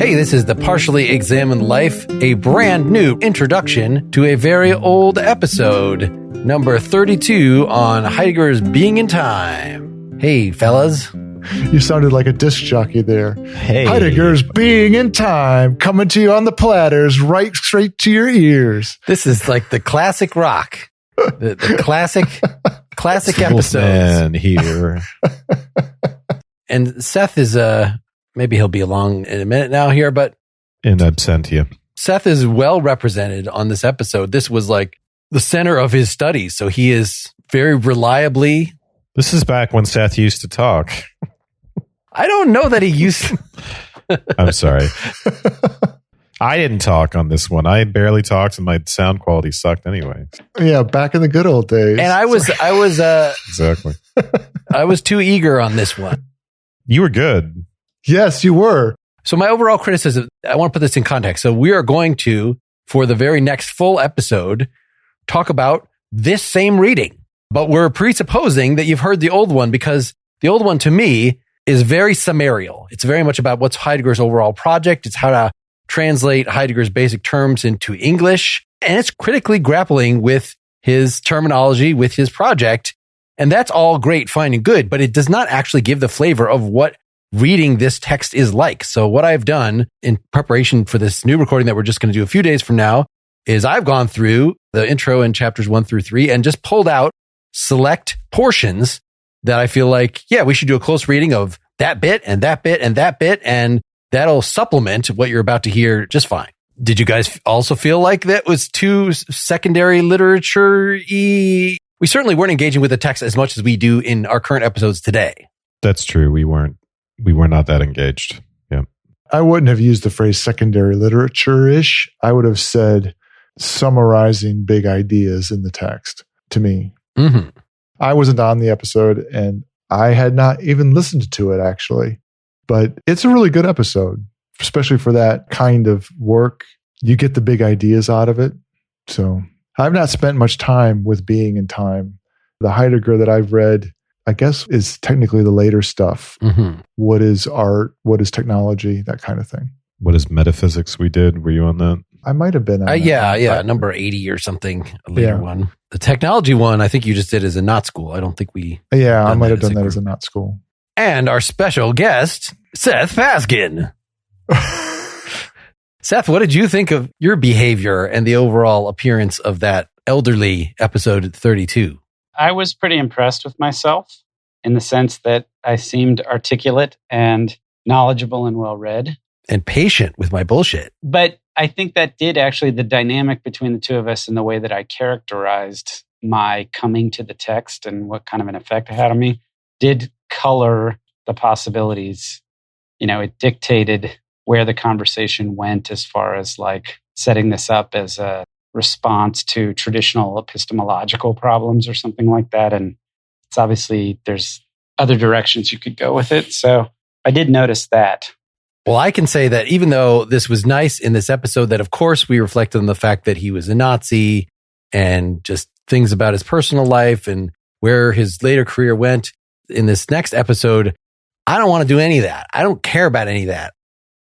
Hey, this is the Partially Examined Life, a brand new introduction to a very old episode, number 32 on Heidegger's Being in Time. Hey, fellas. You sounded like a disc jockey there. Hey. Heidegger's Being in Time, coming to you on the platters, right straight to your ears. This is like the classic rock, the classic episodes. Man here. And Seth is, maybe he'll be along in a minute now here, but In absentia. Seth is well represented on this episode. This was like the center of his studies. So he is very reliably. This is back when Seth used to talk. I don't know that he used. I'm sorry. I didn't talk on this one. I barely talked and my sound quality sucked anyway. Yeah, back in the good old days. And I was Exactly. I was too eager on this one. You were good. Yes, you were. So my overall criticism, I want to put this in context. So we are going to, for the very next full episode, talk about this same reading. But we're presupposing that you've heard the old one, because the old one to me is very summarial. It's very much about what's Heidegger's overall project. It's how to translate Heidegger's basic terms into English. And it's critically grappling with his terminology, with his project. And that's all great, fine, and good, but it does not actually give the flavor of what reading this text is like. So what I've done in preparation for this new recording that we're just going to do a few days from now is I've gone through the intro in chapters 1 through 3 and just pulled out select portions that I feel like, yeah, we should do a close reading of that bit and that bit and that bit, and that'll supplement what you're about to hear just fine. Did you guys also feel like that was too secondary literature-y? We certainly weren't engaging with the text as much as we do in our current episodes today. That's true. We were not that engaged. Yeah. I wouldn't have used the phrase secondary literature-ish. I would have said summarizing big ideas in the text to me. Mm-hmm. I wasn't on the episode and I had not even listened to it actually, but it's a really good episode, especially for that kind of work. You get the big ideas out of it. So I've not spent much time with Being in Time. The Heidegger that I've read, I guess, is technically the later stuff. Mm-hmm. What is art? What is technology? That kind of thing. What is Metaphysics we did? Were you on that? I might have been on that. Yeah, number 80 or something, a later one. The technology one, I think you just did as a not school. I don't think we... Yeah, I might have done that as a not school. And our special guest, Seth Paskin. Seth, what did you think of your behavior and the overall appearance of that elderly episode 32? I was pretty impressed with myself in the sense that I seemed articulate and knowledgeable and well-read. And patient with my bullshit. But I think that did actually, the dynamic between the two of us and the way that I characterized my coming to the text and what kind of an effect it had on me did color the possibilities. You know, it dictated where the conversation went as far as like setting this up as a response to traditional epistemological problems or something like that. And it's obviously, there's other directions you could go with it. So I did notice that. Well, I can say that even though this was nice in this episode, that of course we reflected on the fact that he was a Nazi and just things about his personal life and where his later career went. In this next episode, I don't want to do any of that. I don't care about any of that.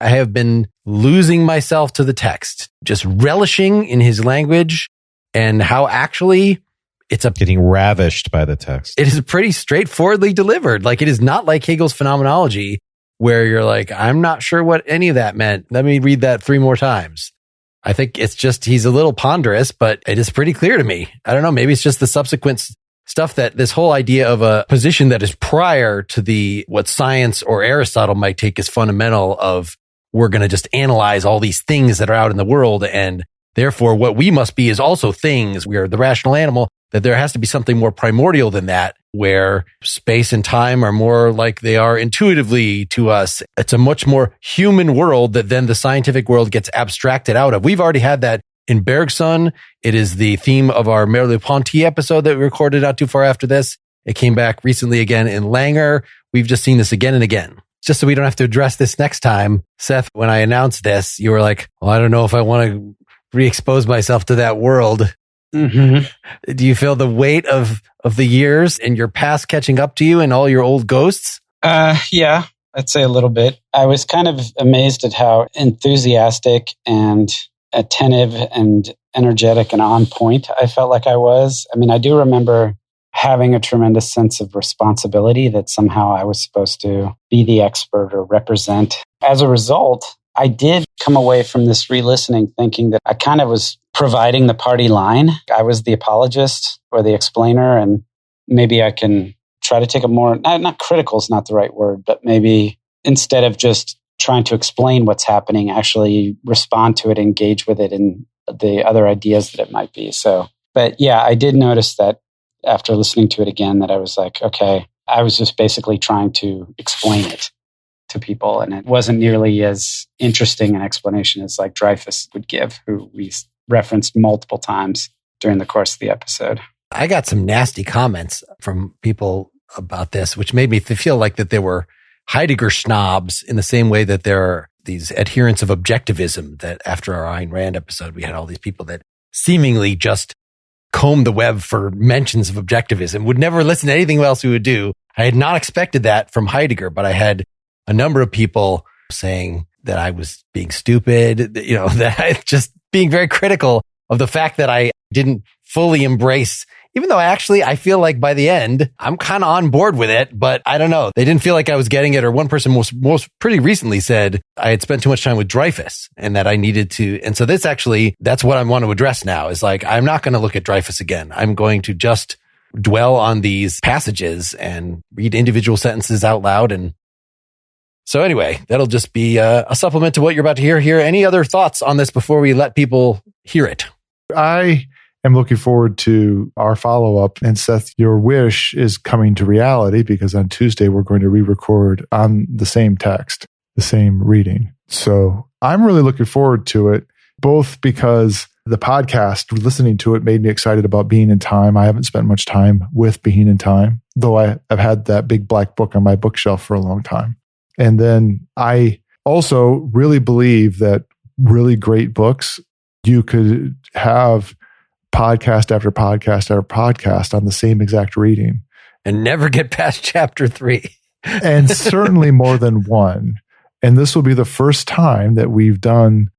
I have been losing myself to the text, just relishing in his language and how actually it's Getting ravished by the text. it is pretty straightforwardly delivered. Like, it is not like Hegel's Phenomenology, where you're like, I'm not sure what any of that meant. Let me read that 3 more times. I think it's just, he's a little ponderous, but it is pretty clear to me. I don't know. Maybe it's just the subsequent stuff, that this whole idea of a position that is prior to what science or Aristotle might take as fundamental of, we're going to just analyze all these things that are out in the world. And therefore what we must be is also things. We are the rational animal, that there has to be something more primordial than that, where space and time are more like they are intuitively to us. It's a much more human world that then the scientific world gets abstracted out of. We've already had that in Bergson. It is the theme of our Merleau-Ponty episode that we recorded not too far after this. It came back recently again in Langer. We've just seen this again and again. Just so we don't have to address this next time. Seth, when I announced this, you were like, well, I don't know if I want to re-expose myself to that world. Mm-hmm. Do you feel the weight of the years and your past catching up to you and all your old ghosts? Yeah. I'd say a little bit. I was kind of amazed at how enthusiastic and attentive and energetic and on point I felt like I was. I mean, I do remember having a tremendous sense of responsibility that somehow I was supposed to be the expert or represent. As a result, I did come away from this re-listening thinking that I kind of was providing the party line. I was the apologist or the explainer, and maybe I can try to take a more, not critical is not the right word, but maybe instead of just trying to explain what's happening, actually respond to it, engage with it and the other ideas that it might be. So, but yeah, I did notice that after listening to it again, that I was like, okay, I was just basically trying to explain it to people. And it wasn't nearly as interesting an explanation as like Dreyfus would give, who we referenced multiple times during the course of the episode. I got some nasty comments from people about this, which made me feel like that there were Heidegger snobs in the same way that there are these adherents of objectivism, that after our Ayn Rand episode, we had all these people that seemingly just combed the web for mentions of objectivism, would never listen to anything else we would do. I had not expected that from Heidegger, but I had a number of people saying that I was being stupid, that I just being very critical of the fact that I didn't fully embrace, even though I feel like by the end, I'm kind of on board with it, but I don't know. They didn't feel like I was getting it. Or one person most pretty recently said I had spent too much time with Dreyfus and that I needed to. And so that's what I want to address now is like, I'm not going to look at Dreyfus again. I'm going to just dwell on these passages and read individual sentences out loud. And so anyway, that'll just be a supplement to what you're about to hear here. Any other thoughts on this before we let people hear it? I am looking forward to our follow-up. And Seth, your wish is coming to reality because on Tuesday, we're going to re-record on the same text, the same reading. So I'm really looking forward to it, both because the podcast, listening to it, made me excited about Being in Time. I haven't spent much time with Being in Time, though I've had that big black book on my bookshelf for a long time. And then I also really believe that really great books, you could have podcast after podcast after podcast on the same exact reading. And never get past chapter 3. And certainly more than one. And this will be the first time that we've done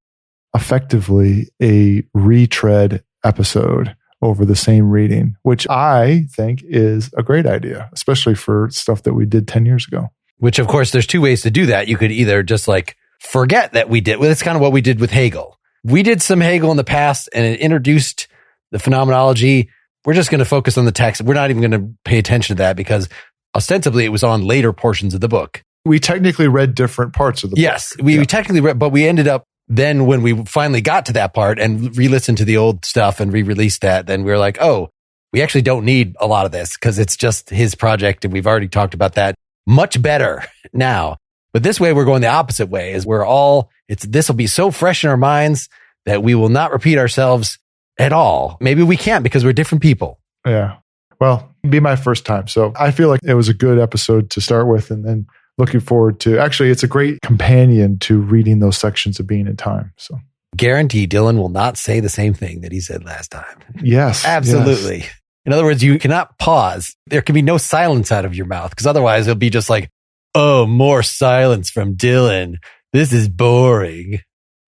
effectively a retread episode over the same reading, which I think is a great idea, especially for stuff that we did 10 years ago. Which, of course, there's two ways to do that. You could either just like forget that we did. Well, that's kind of what we did with Hegel. We did some Hegel in the past and it introduced the phenomenology. We're just going to focus on the text. We're not even going to pay attention to that because ostensibly it was on later portions of the book. We technically read different parts of the book. Yes, we technically read, but we ended up then when we finally got to that part and re-listened to the old stuff and re-released that, then we were like, oh, we actually don't need a lot of this because it's just his project and we've already talked about that much better now. But this way we're going the opposite way is this will be so fresh in our minds that we will not repeat ourselves at all. Maybe we can't because we're different people. Yeah. Well, it'd be my first time. So I feel like it was a good episode to start with. And then looking forward to, actually, it's a great companion to reading those sections of Being in Time. So guarantee Dylan will not say the same thing that he said last time. Yes. Absolutely. Yes. In other words, you cannot pause. There can be no silence out of your mouth because otherwise it'll be just like, oh, more silence from Dylan. This is boring.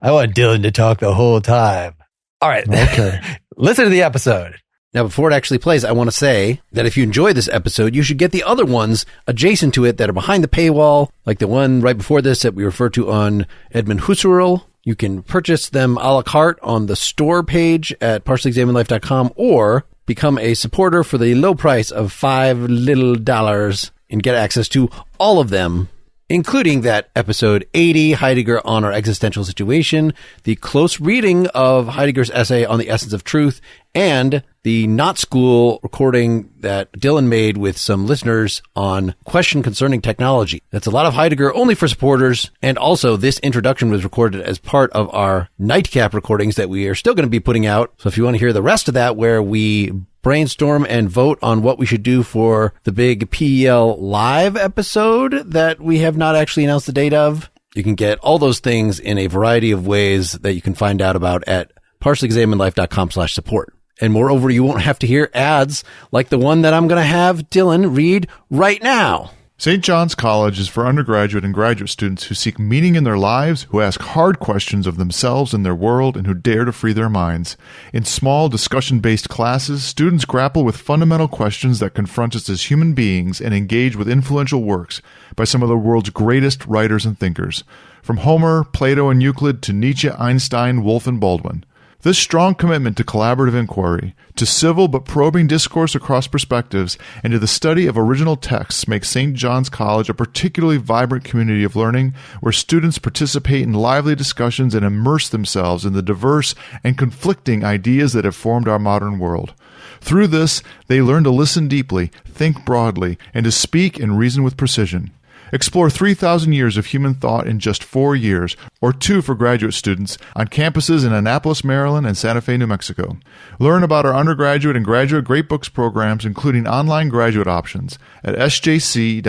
I want Dylan to talk the whole time. All right. Okay. Listen to the episode. Now, before it actually plays, I want to say that if you enjoy this episode, you should get the other ones adjacent to it that are behind the paywall, like the one right before this that we refer to on Edmund Husserl. You can purchase them a la carte on the store page at partiallyexaminedlife.com or become a supporter for the low price of $5 and get access to all of them, including that episode 80, Heidegger on Our Existential Situation, the close reading of Heidegger's essay on the essence of truth, and the Not School recording that Dylan made with some listeners on question concerning technology. That's a lot of Heidegger only for supporters. And also this introduction was recorded as part of our nightcap recordings that we are still going to be putting out. So if you want to hear the rest of that, where we brainstorm and vote on what we should do for the big PEL live episode that we have not actually announced the date of, you can get all those things in a variety of ways that you can find out about at partiallyexaminedlife.com/support. And moreover, you won't have to hear ads like the one that I'm going to have Dylan read right now. St. John's College is for undergraduate and graduate students who seek meaning in their lives, who ask hard questions of themselves and their world, and who dare to free their minds. In small, discussion-based classes, students grapple with fundamental questions that confront us as human beings and engage with influential works by some of the world's greatest writers and thinkers, from Homer, Plato, and Euclid to Nietzsche, Einstein, Woolf, and Baldwin. This strong commitment to collaborative inquiry, to civil but probing discourse across perspectives, and to the study of original texts makes St. John's College a particularly vibrant community of learning where students participate in lively discussions and immerse themselves in the diverse and conflicting ideas that have formed our modern world. Through this, they learn to listen deeply, think broadly, and to speak and reason with precision. Explore 3,000 years of human thought in just 4 years, or 2 for graduate students, on campuses in Annapolis, Maryland, and Santa Fe, New Mexico. Learn about our undergraduate and graduate Great Books programs, including online graduate options, at sjc.edu/PEL.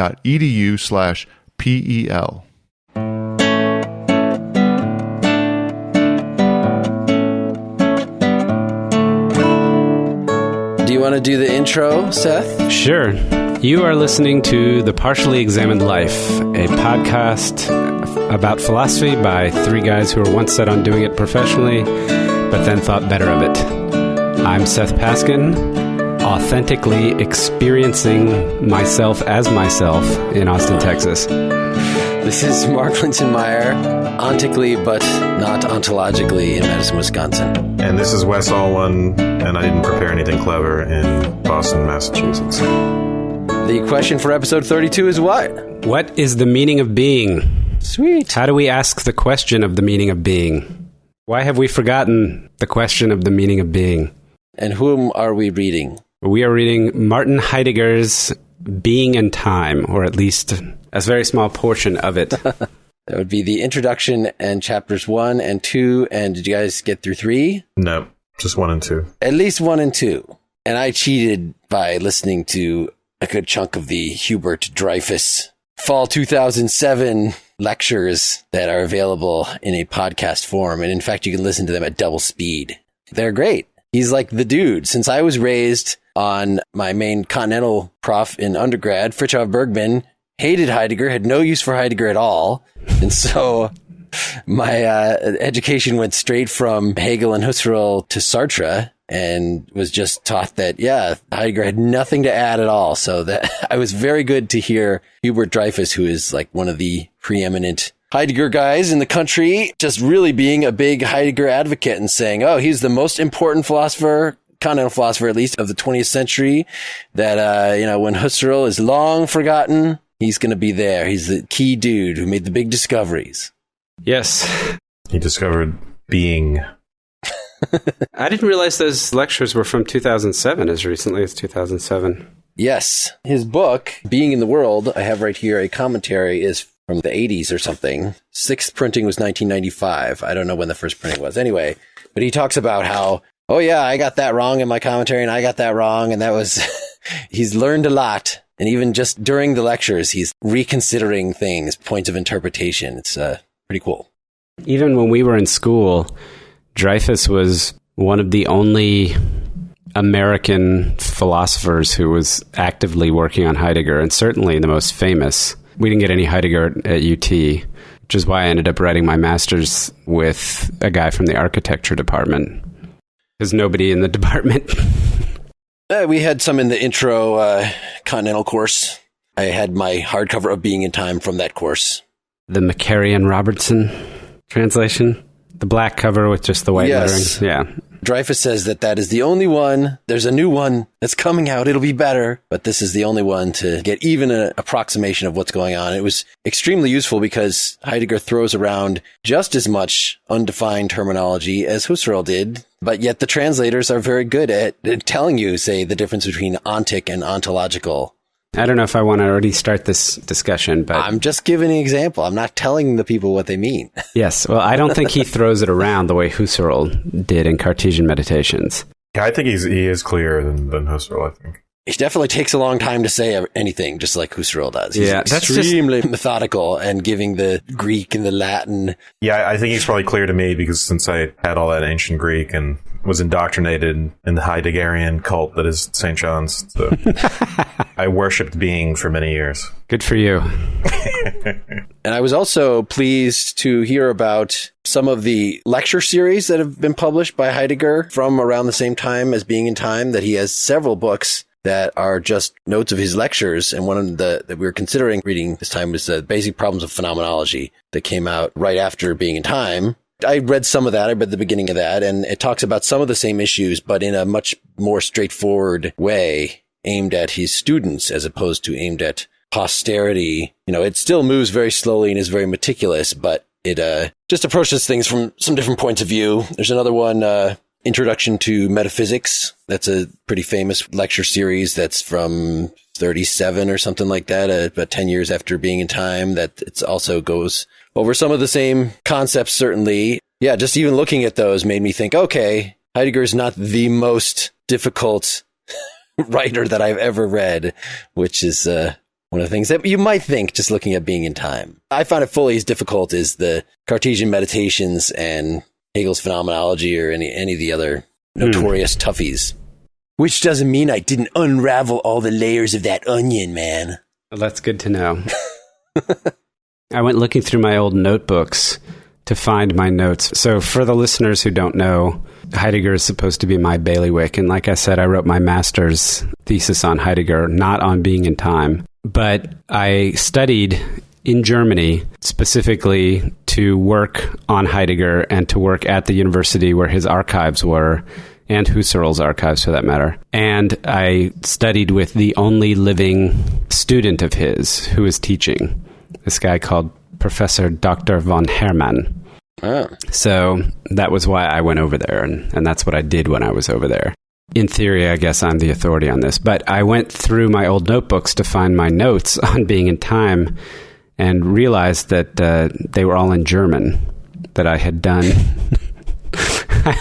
Do you want to do the intro, Seth? Sure. You are listening to The Partially Examined Life, a podcast about philosophy by 3 guys who were once set on doing it professionally, but then thought better of it. I'm Seth Paskin, authentically experiencing myself as myself in Austin, Texas. This is Mark Linsenmeyer, ontically but not ontologically in Madison, Wisconsin. And this is Wes Allwin, and I didn't prepare anything clever in Boston, Massachusetts. The question for episode 32 is what? What is the meaning of being? Sweet. How do we ask the question of the meaning of being? Why have we forgotten the question of the meaning of being? And whom are we reading? We are reading Martin Heidegger's Being and Time, or at least a very small portion of it. That would be the introduction and chapters 1 and 2. And did you guys get through 3? No, just 1 and 2. At least 1 and 2. And I cheated by listening to a good chunk of the Hubert Dreyfus fall 2007 lectures that are available in a podcast form. And in fact, you can listen to them at double speed. They're great. He's like the dude. Since I was raised on my main Continental prof in undergrad, Fritjof Bergman, hated Heidegger, had no use for Heidegger at all. And so my education went straight from Hegel and Husserl to Sartre, and was just taught that, Heidegger had nothing to add at all. So that I was very good to hear Hubert Dreyfus, who is like one of the preeminent Heidegger guys in the country, just really being a big Heidegger advocate and saying, oh, he's the most important philosopher, continental philosopher at least, of the 20th century, that, when Husserl is long forgotten, he's going to be there. He's the key dude who made the big discoveries. Yes. He discovered being. I didn't realize those lectures were from 2007, as recently as 2007. Yes. His book, Being in the World, I have right here a commentary, is from the 80s or something. 6th printing was 1995. I don't know when the first printing was. Anyway, but he talks about how, oh yeah, I got that wrong in my commentary and I got that wrong. And that was, he's learned a lot. And even just during the lectures, he's reconsidering things, points of interpretation. It's pretty cool. Even when we were in school, Dreyfus was one of the only American philosophers who was actively working on Heidegger, and certainly the most famous. We didn't get any Heidegger at UT, which is why I ended up writing my master's with a guy from the architecture department, because nobody in the department. We had some in the intro Continental course. I had my hardcover of Being in Time from that course. The Macarian Robertson translation. The black cover with just the white lettering. Yeah. Dreyfus says that is the only one. There's a new one that's coming out. It'll be better. But this is the only one to get even an approximation of what's going on. It was extremely useful because Heidegger throws around just as much undefined terminology as Husserl did. But yet the translators are very good at telling you, say, the difference between ontic and ontological. I don't know if I want to already start this discussion, but I'm just giving an example. I'm not telling the people what they mean. Yes. Well, I don't think he throws it around the way Husserl did in Cartesian Meditations. Yeah, I think he is clearer than Husserl, I think. He definitely takes a long time to say anything, just like Husserl does. He's extremely methodical and giving the Greek and the Latin. Yeah, I think he's probably clear to me because since I had all that ancient Greek and was indoctrinated in the Heideggerian cult that is St. John's. So I worshipped being for many years. Good for you. And I was also pleased to hear about some of the lecture series that have been published by Heidegger from around the same time as Being in Time, that he has several books that are just notes of his lectures. And one of the that we were considering reading this time was the Basic Problems of Phenomenology that came out right after Being in Time. I read some of that. I read the beginning of that, and it talks about some of the same issues, but in a much more straightforward way, aimed at his students as opposed to aimed at posterity. You know, it still moves very slowly and is very meticulous, but it just approaches things from some different points of view. There's another one, Introduction to Metaphysics. That's a pretty famous lecture series that's from 37 or something like that, about 10 years after Being in Time, that it also goes over some of the same concepts, certainly. Yeah, just even looking at those made me think, okay, Heidegger is not the most difficult writer that I've ever read, which is one of the things that you might think just looking at Being in Time. I found it fully as difficult as the Cartesian Meditations and Hegel's Phenomenology or any of the other notorious toughies. Which doesn't mean I didn't unravel all the layers of that onion, man. Well, that's good to know. I went looking through my old notebooks to find my notes. So for the listeners who don't know, Heidegger is supposed to be my bailiwick. And like I said, I wrote my master's thesis on Heidegger, not on Being in Time. But I studied in Germany specifically to work on Heidegger and to work at the university where his archives were, and Husserl's archives for that matter. And I studied with the only living student of his who was teaching, this guy called Professor Dr. von Hermann. Oh. So that was why I went over there, and that's what I did when I was over there. In theory, I guess I'm the authority on this, but I went through my old notebooks to find my notes on Being in Time and realized that they were all in German, that I had done.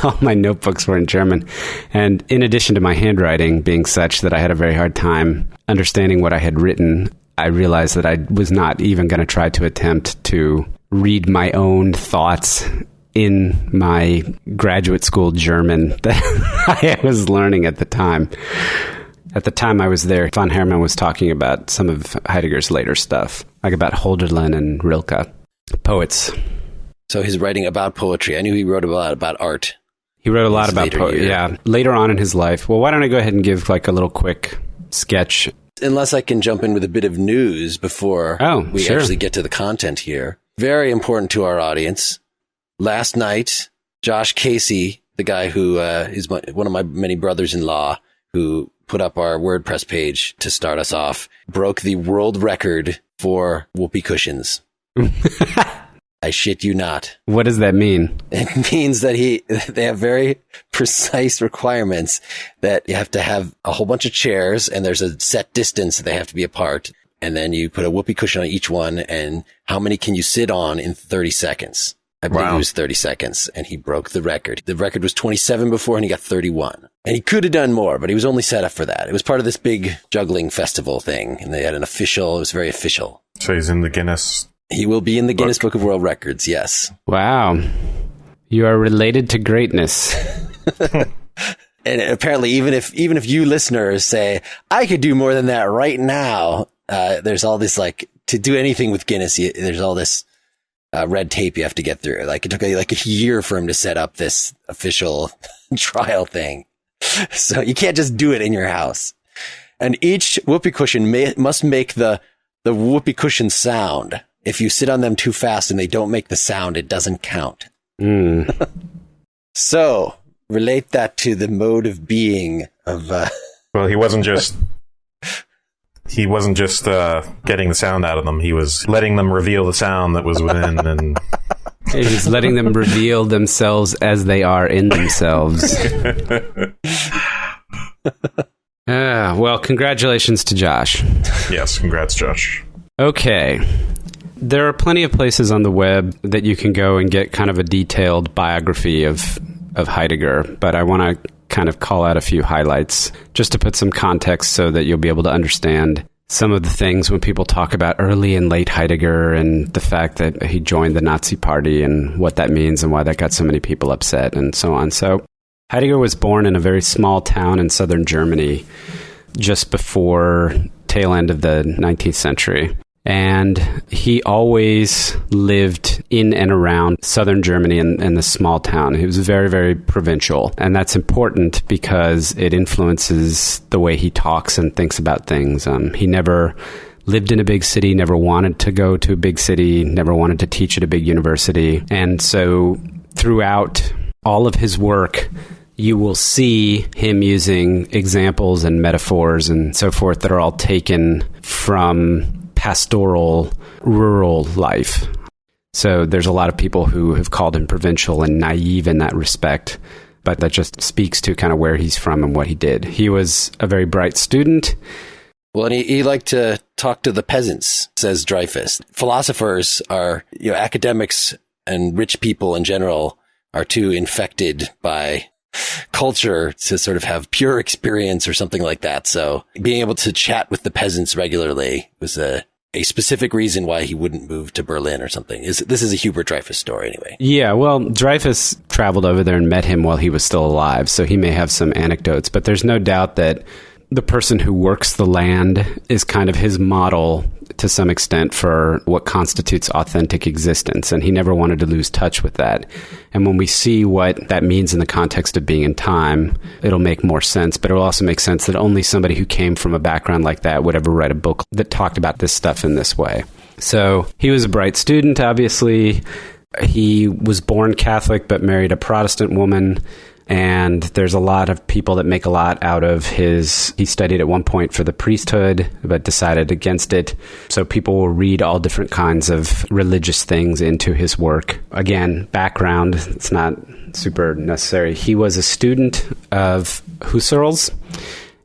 All my notebooks were in German. And in addition to my handwriting being such that I had a very hard time understanding what I had written, I realized that I was not even going to try to attempt to read my own thoughts in my graduate school German that I was learning at the time. At the time I was there, von Hermann was talking about some of Heidegger's later stuff, like about Hölderlin and Rilke, poets. So he's writing about poetry. I knew he wrote a lot about art. He wrote a lot about poetry, yeah, later on in his life. Well, why don't I go ahead and give like a little quick sketch? Unless I can jump in with a bit of news before we actually get to the content here. Very important to our audience. Last night, Josh Casey, the guy who is one of my many brothers-in-law, who put up our WordPress page to start us off, broke the world record for whoopee cushions. I shit you not. What does that mean? It means that they have very precise requirements that you have to have a whole bunch of chairs and there's a set distance that they have to be apart. And then you put a whoopee cushion on each one, and how many can you sit on in 30 seconds? I believe it was 30 seconds, and he broke the record. The record was 27 before, and he got 31. And he could have done more, but he was only set up for that. It was part of this big juggling festival thing, and they had it was very official. So he's in the Guinness. He will be in the Guinness Book of World Records, yes. Wow. You are related to greatness. And apparently, even if you listeners say, I could do more than that right now, there's all this, like, to do anything with Guinness, there's all this red tape you have to get through. Like, it took like a year for him to set up this official trial thing. So you can't just do it in your house. And each whoopee cushion must make the whoopee cushion sound. If you sit on them too fast and they don't make the sound, it doesn't count. So relate that to the mode of being of. Well, he wasn't just getting the sound out of them. He was letting them reveal the sound that was within, and he's letting them reveal themselves as they are in themselves. Well, congratulations to Josh. Yes, congrats, Josh. Okay. There are plenty of places on the web that you can go and get kind of a detailed biography of Heidegger, but I want to kind of call out a few highlights just to put some context so that you'll be able to understand some of the things when people talk about early and late Heidegger and the fact that he joined the Nazi Party and what that means and why that got so many people upset and so on. So Heidegger was born in a very small town in southern Germany just before tail end of the 19th century. And he always lived in and around southern Germany in this small town. He was very, very provincial. And that's important because it influences the way he talks and thinks about things. He never lived in a big city, never wanted to go to a big city, never wanted to teach at a big university. And so throughout all of his work, you will see him using examples and metaphors and so forth that are all taken from pastoral, rural life. So there's a lot of people who have called him provincial and naive in that respect, but that just speaks to kind of where he's from and what he did. He was a very bright student. Well, and he liked to talk to the peasants, says Dreyfus. Philosophers are, academics and rich people in general are too infected by culture to sort of have pure experience or something like that. So being able to chat with the peasants regularly was a specific reason why he wouldn't move to Berlin or something. This is a Hubert Dreyfus story anyway. Yeah, well, Dreyfus traveled over there and met him while he was still alive, so he may have some anecdotes, but there's no doubt that the person who works the land is kind of his model to some extent for what constitutes authentic existence, and he never wanted to lose touch with that. And when we see what that means in the context of being in time, it'll make more sense, but it'll also make sense that only somebody who came from a background like that would ever write a book that talked about this stuff in this way. So he was a bright student, obviously. He was born Catholic but married a Protestant woman. And there's a lot of people that make a lot out of he studied at one point for the priesthood, but decided against it. So people will read all different kinds of religious things into his work. Again, background, it's not super necessary. He was a student of Husserl's,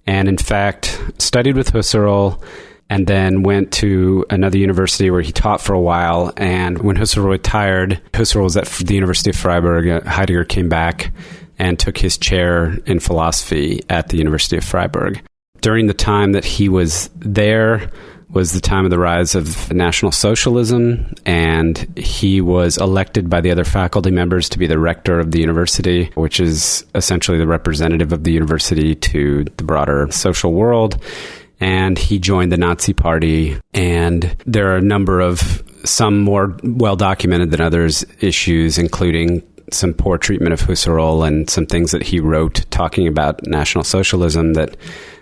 and in fact, studied with Husserl, and then went to another university where he taught for a while. And when Husserl retired, Husserl was at the University of Freiburg. Heidegger came back and took his chair in philosophy at the University of Freiburg. During the time that he was there was the time of the rise of National Socialism, and he was elected by the other faculty members to be the rector of the university, which is essentially the representative of the university to the broader social world. And he joined the Nazi Party, and there are a number of, some more well-documented than others, issues, including some poor treatment of Husserl and some things that he wrote talking about National Socialism that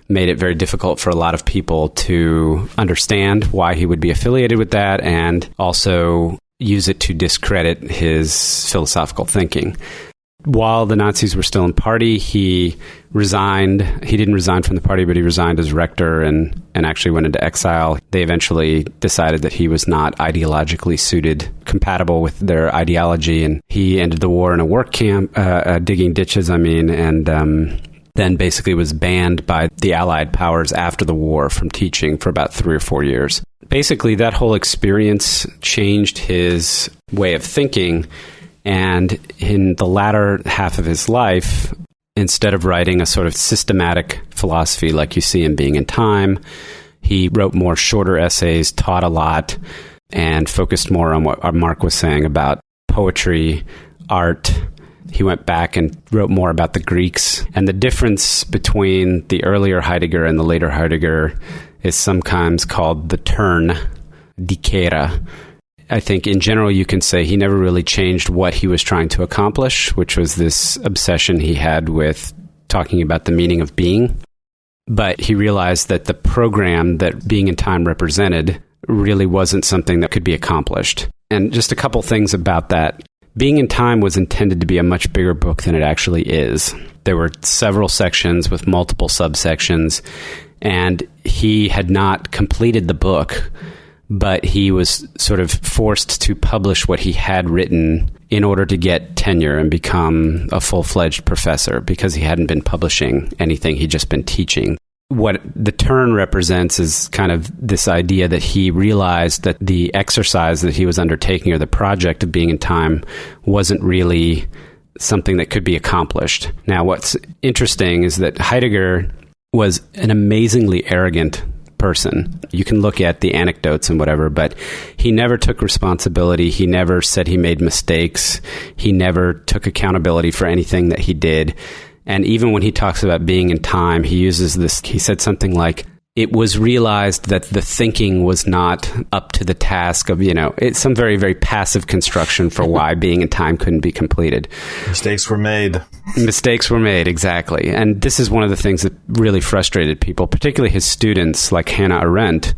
made it very difficult for a lot of people to understand why he would be affiliated with that, and also use it to discredit his philosophical thinking. While the Nazis were still in party, he resigned. He didn't resign from the party, but he resigned as rector and actually went into exile. They eventually decided that he was not ideologically compatible with their ideology, and he ended the war in a work camp, digging ditches, and then basically was banned by the Allied powers after the war from teaching for about 3 or 4 years. Basically, that whole experience changed his way of thinking. And in the latter half of his life, instead of writing a sort of systematic philosophy like you see in Being in Time, he wrote more shorter essays, taught a lot, and focused more on what Mark was saying about poetry, art. He went back and wrote more about the Greeks. And the difference between the earlier Heidegger and the later Heidegger is sometimes called the turn, dikera. I think in general you can say he never really changed what he was trying to accomplish, which was this obsession he had with talking about the meaning of being. But he realized that the program that Being in Time represented really wasn't something that could be accomplished. And just a couple things about that. Being in Time was intended to be a much bigger book than it actually is. There were several sections with multiple subsections, and he had not completed the book, but he was sort of forced to publish what he had written in order to get tenure and become a full-fledged professor, because he hadn't been publishing anything, he'd just been teaching. What the turn represents is kind of this idea that he realized that the exercise that he was undertaking, or the project of Being in Time, wasn't really something that could be accomplished. Now, what's interesting is that Heidegger was an amazingly arrogant person. You can look at the anecdotes and whatever, but he never took responsibility. He never said he made mistakes. He never took accountability for anything that he did. And even when he talks about Being in Time, he uses this, he said something like, it was realized that the thinking was not up to the task of, it's some very, very passive construction for why being in time couldn't be completed. Mistakes were made. Mistakes were made, exactly. And this is one of the things that really frustrated people, particularly his students like Hannah Arendt,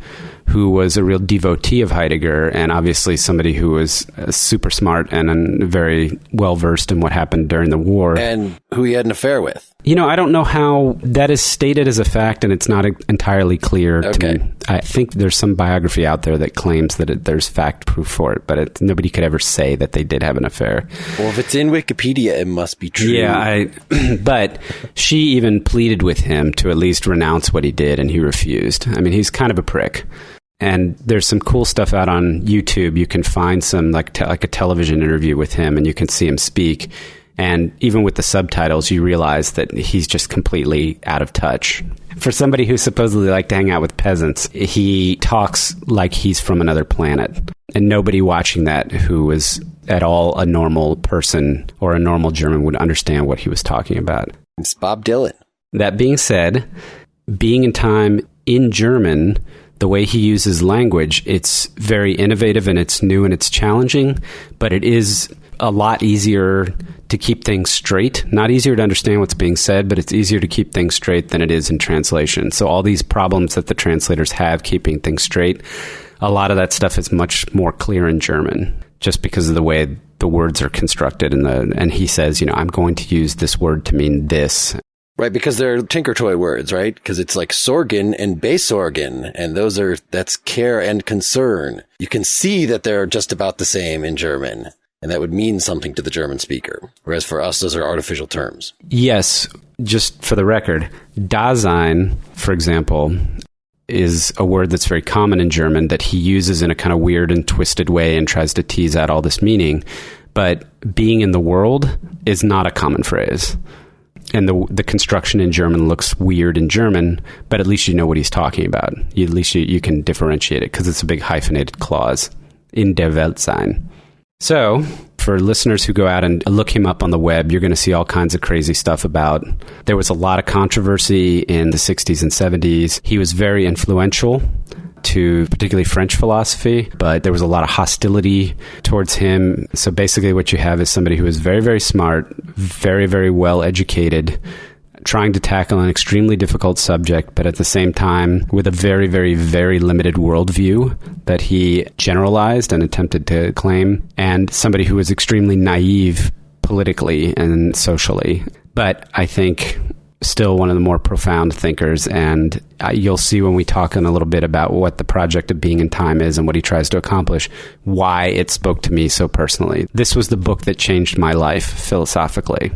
who was a real devotee of Heidegger and obviously somebody who was super smart and very well-versed in what happened during the war. And who he had an affair with. I don't know how that is stated as a fact, and it's not entirely clear to me. I think there's some biography out there that claims that there's fact proof for it, but nobody could ever say that they did have an affair. Well, if it's in Wikipedia, it must be true. Yeah, but she even pleaded with him to at least renounce what he did, and he refused. I mean, he's kind of a prick. And there's some cool stuff out on YouTube. You can find some like a television interview with him, and you can see him speak. And even with the subtitles, you realize that he's just completely out of touch. For somebody who supposedly liked to hang out with peasants, he talks like he's from another planet. And nobody watching that who was at all a normal person or a normal German would understand what he was talking about. It's Bob Dylan. That being said, being in time in German, the way he uses language, it's very innovative and it's new and it's challenging, but it is a lot easier to keep things straight. Not easier to understand what's being said, but it's easier to keep things straight than it is in translation. So all these problems that the translators have keeping things straight, a lot of that stuff is much more clear in German, just because of the way the words are constructed. And he says, I'm going to use this word to mean this. Right, because they're tinker toy words, right? Because it's like Sorgen and Besorgen, and that's care and concern. You can see that they're just about the same in German, and that would mean something to the German speaker. Whereas for us, those are artificial terms. Yes, just for the record, Dasein, for example, is a word that's very common in German that he uses in a kind of weird and twisted way and tries to tease out all this meaning. But being in the world is not a common phrase. And the construction in German looks weird in German, but at least you know what he's talking about. At least you can differentiate it because it's a big hyphenated clause, in der Welt sein. So, for listeners who go out and look him up on the web, you're going to see all kinds of crazy stuff about. There was a lot of controversy in the 60s and 70s. He was very influential to particularly French philosophy, but there was a lot of hostility towards him. So basically what you have is somebody who is very, very smart, very, very well educated, trying to tackle an extremely difficult subject, but at the same time with a very, very, very limited worldview that he generalized and attempted to claim, and somebody who was extremely naive politically and socially. But I think still one of the more profound thinkers, and you'll see when we talk in a little bit about what the project of being in time is and what he tries to accomplish, why it spoke to me so personally. This was the book that changed my life philosophically.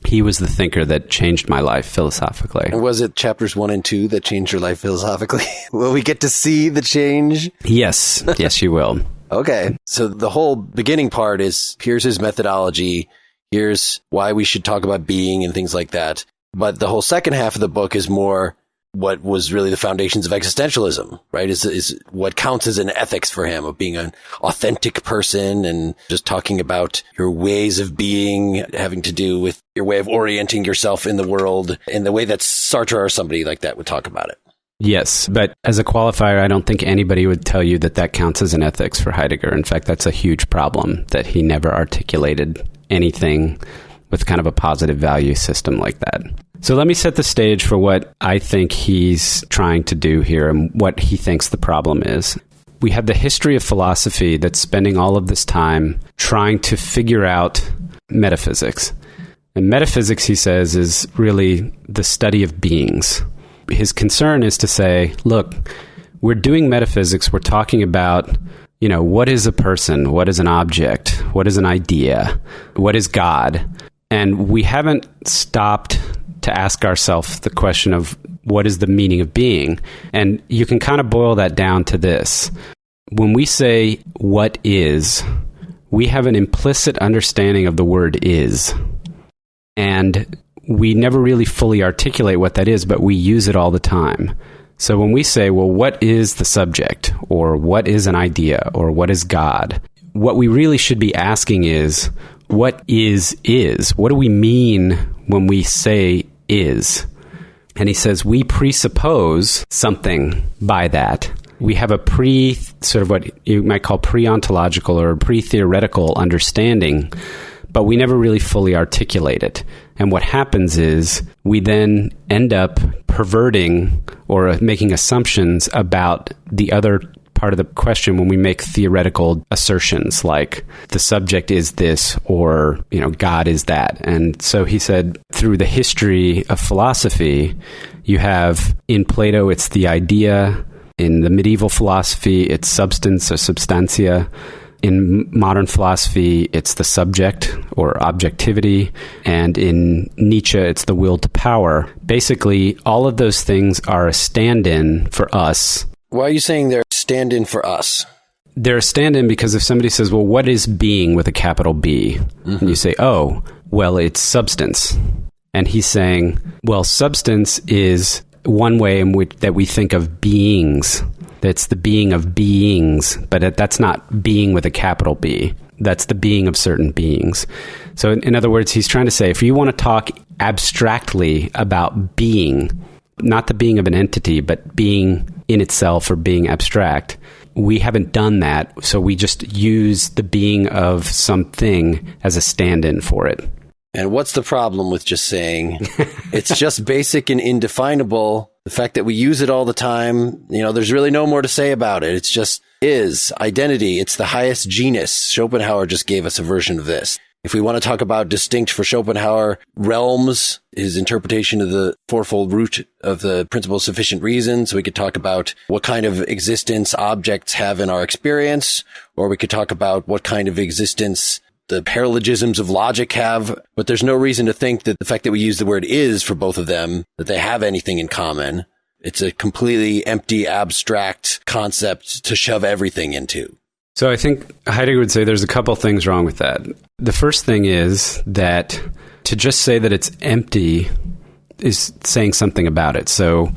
He was the thinker that changed my life philosophically. And was it chapters 1 and 2 that changed your life philosophically? Will we get to see the change? Yes. Yes, you will. Okay. So the whole beginning part is, here's his methodology. Here's why we should talk about being and things like that. But the whole second half of the book is more what was really the foundations of existentialism, right? Is what counts as an ethics for him of being an authentic person, and just talking about your ways of being having to do with your way of orienting yourself in the world in the way that Sartre or somebody like that would talk about it. Yes, but as a qualifier, I don't think anybody would tell you that counts as an ethics for Heidegger. In fact, that's a huge problem, that he never articulated anything with kind of a positive value system like that. So let me set the stage for what I think he's trying to do here and what he thinks the problem is. We have the history of philosophy that's spending all of this time trying to figure out metaphysics. And metaphysics, he says, is really the study of beings. His concern is to say, look, we're doing metaphysics, we're talking about, what is a person? What is an object? What is an idea? What is God? And we haven't stopped to ask ourselves the question of what is the meaning of being? And you can kind of boil that down to this. When we say what is, we have an implicit understanding of the word is. And we never really fully articulate what that is, but we use it all the time. So when we say, well, what is the subject? Or what is an idea? Or what is God? What we really should be asking is, what is? What do we mean when we say is? And he says, we presuppose something by that. We have a sort of what you might call pre-ontological or pre-theoretical understanding, but we never really fully articulate it. And what happens is we then end up perverting or making assumptions about the other part of the question when we make theoretical assertions like the subject is this or, God is that. And so he said, through the history of philosophy, you have in Plato, it's the idea. In the medieval philosophy, it's substance or substantia. In modern philosophy, it's the subject or objectivity. And in Nietzsche, it's the will to power. Basically, all of those things are a stand-in for us. Why are you saying they're stand-in for us? They're a stand-in because if somebody says, well, what is being with a capital B? Mm-hmm. And you say, oh, well, it's substance. And he's saying, well, substance is one way in which that we think of beings. That's the being of beings, but that's not being with a capital B. That's the being of certain beings. So in other words, he's trying to say, if you want to talk abstractly about being, not the being of an entity, but being in itself or being abstract, we haven't done that. So we just use the being of something as a stand-in for it. And what's the problem with just saying it's just basic and indefinable? The fact that we use it all the time, there's really no more to say about it. It's just is identity. It's the highest genus. Schopenhauer just gave us a version of this. If we want to talk about distinct for Schopenhauer realms, his interpretation of the fourfold root of the principle of sufficient reason, so we could talk about what kind of existence objects have in our experience, or we could talk about what kind of existence the paralogisms of logic have, but there's no reason to think that the fact that we use the word is for both of them, that they have anything in common. It's a completely empty, abstract concept to shove everything into. So I think Heidegger would say there's a couple things wrong with that. The first thing is that to just say that it's empty is saying something about it. So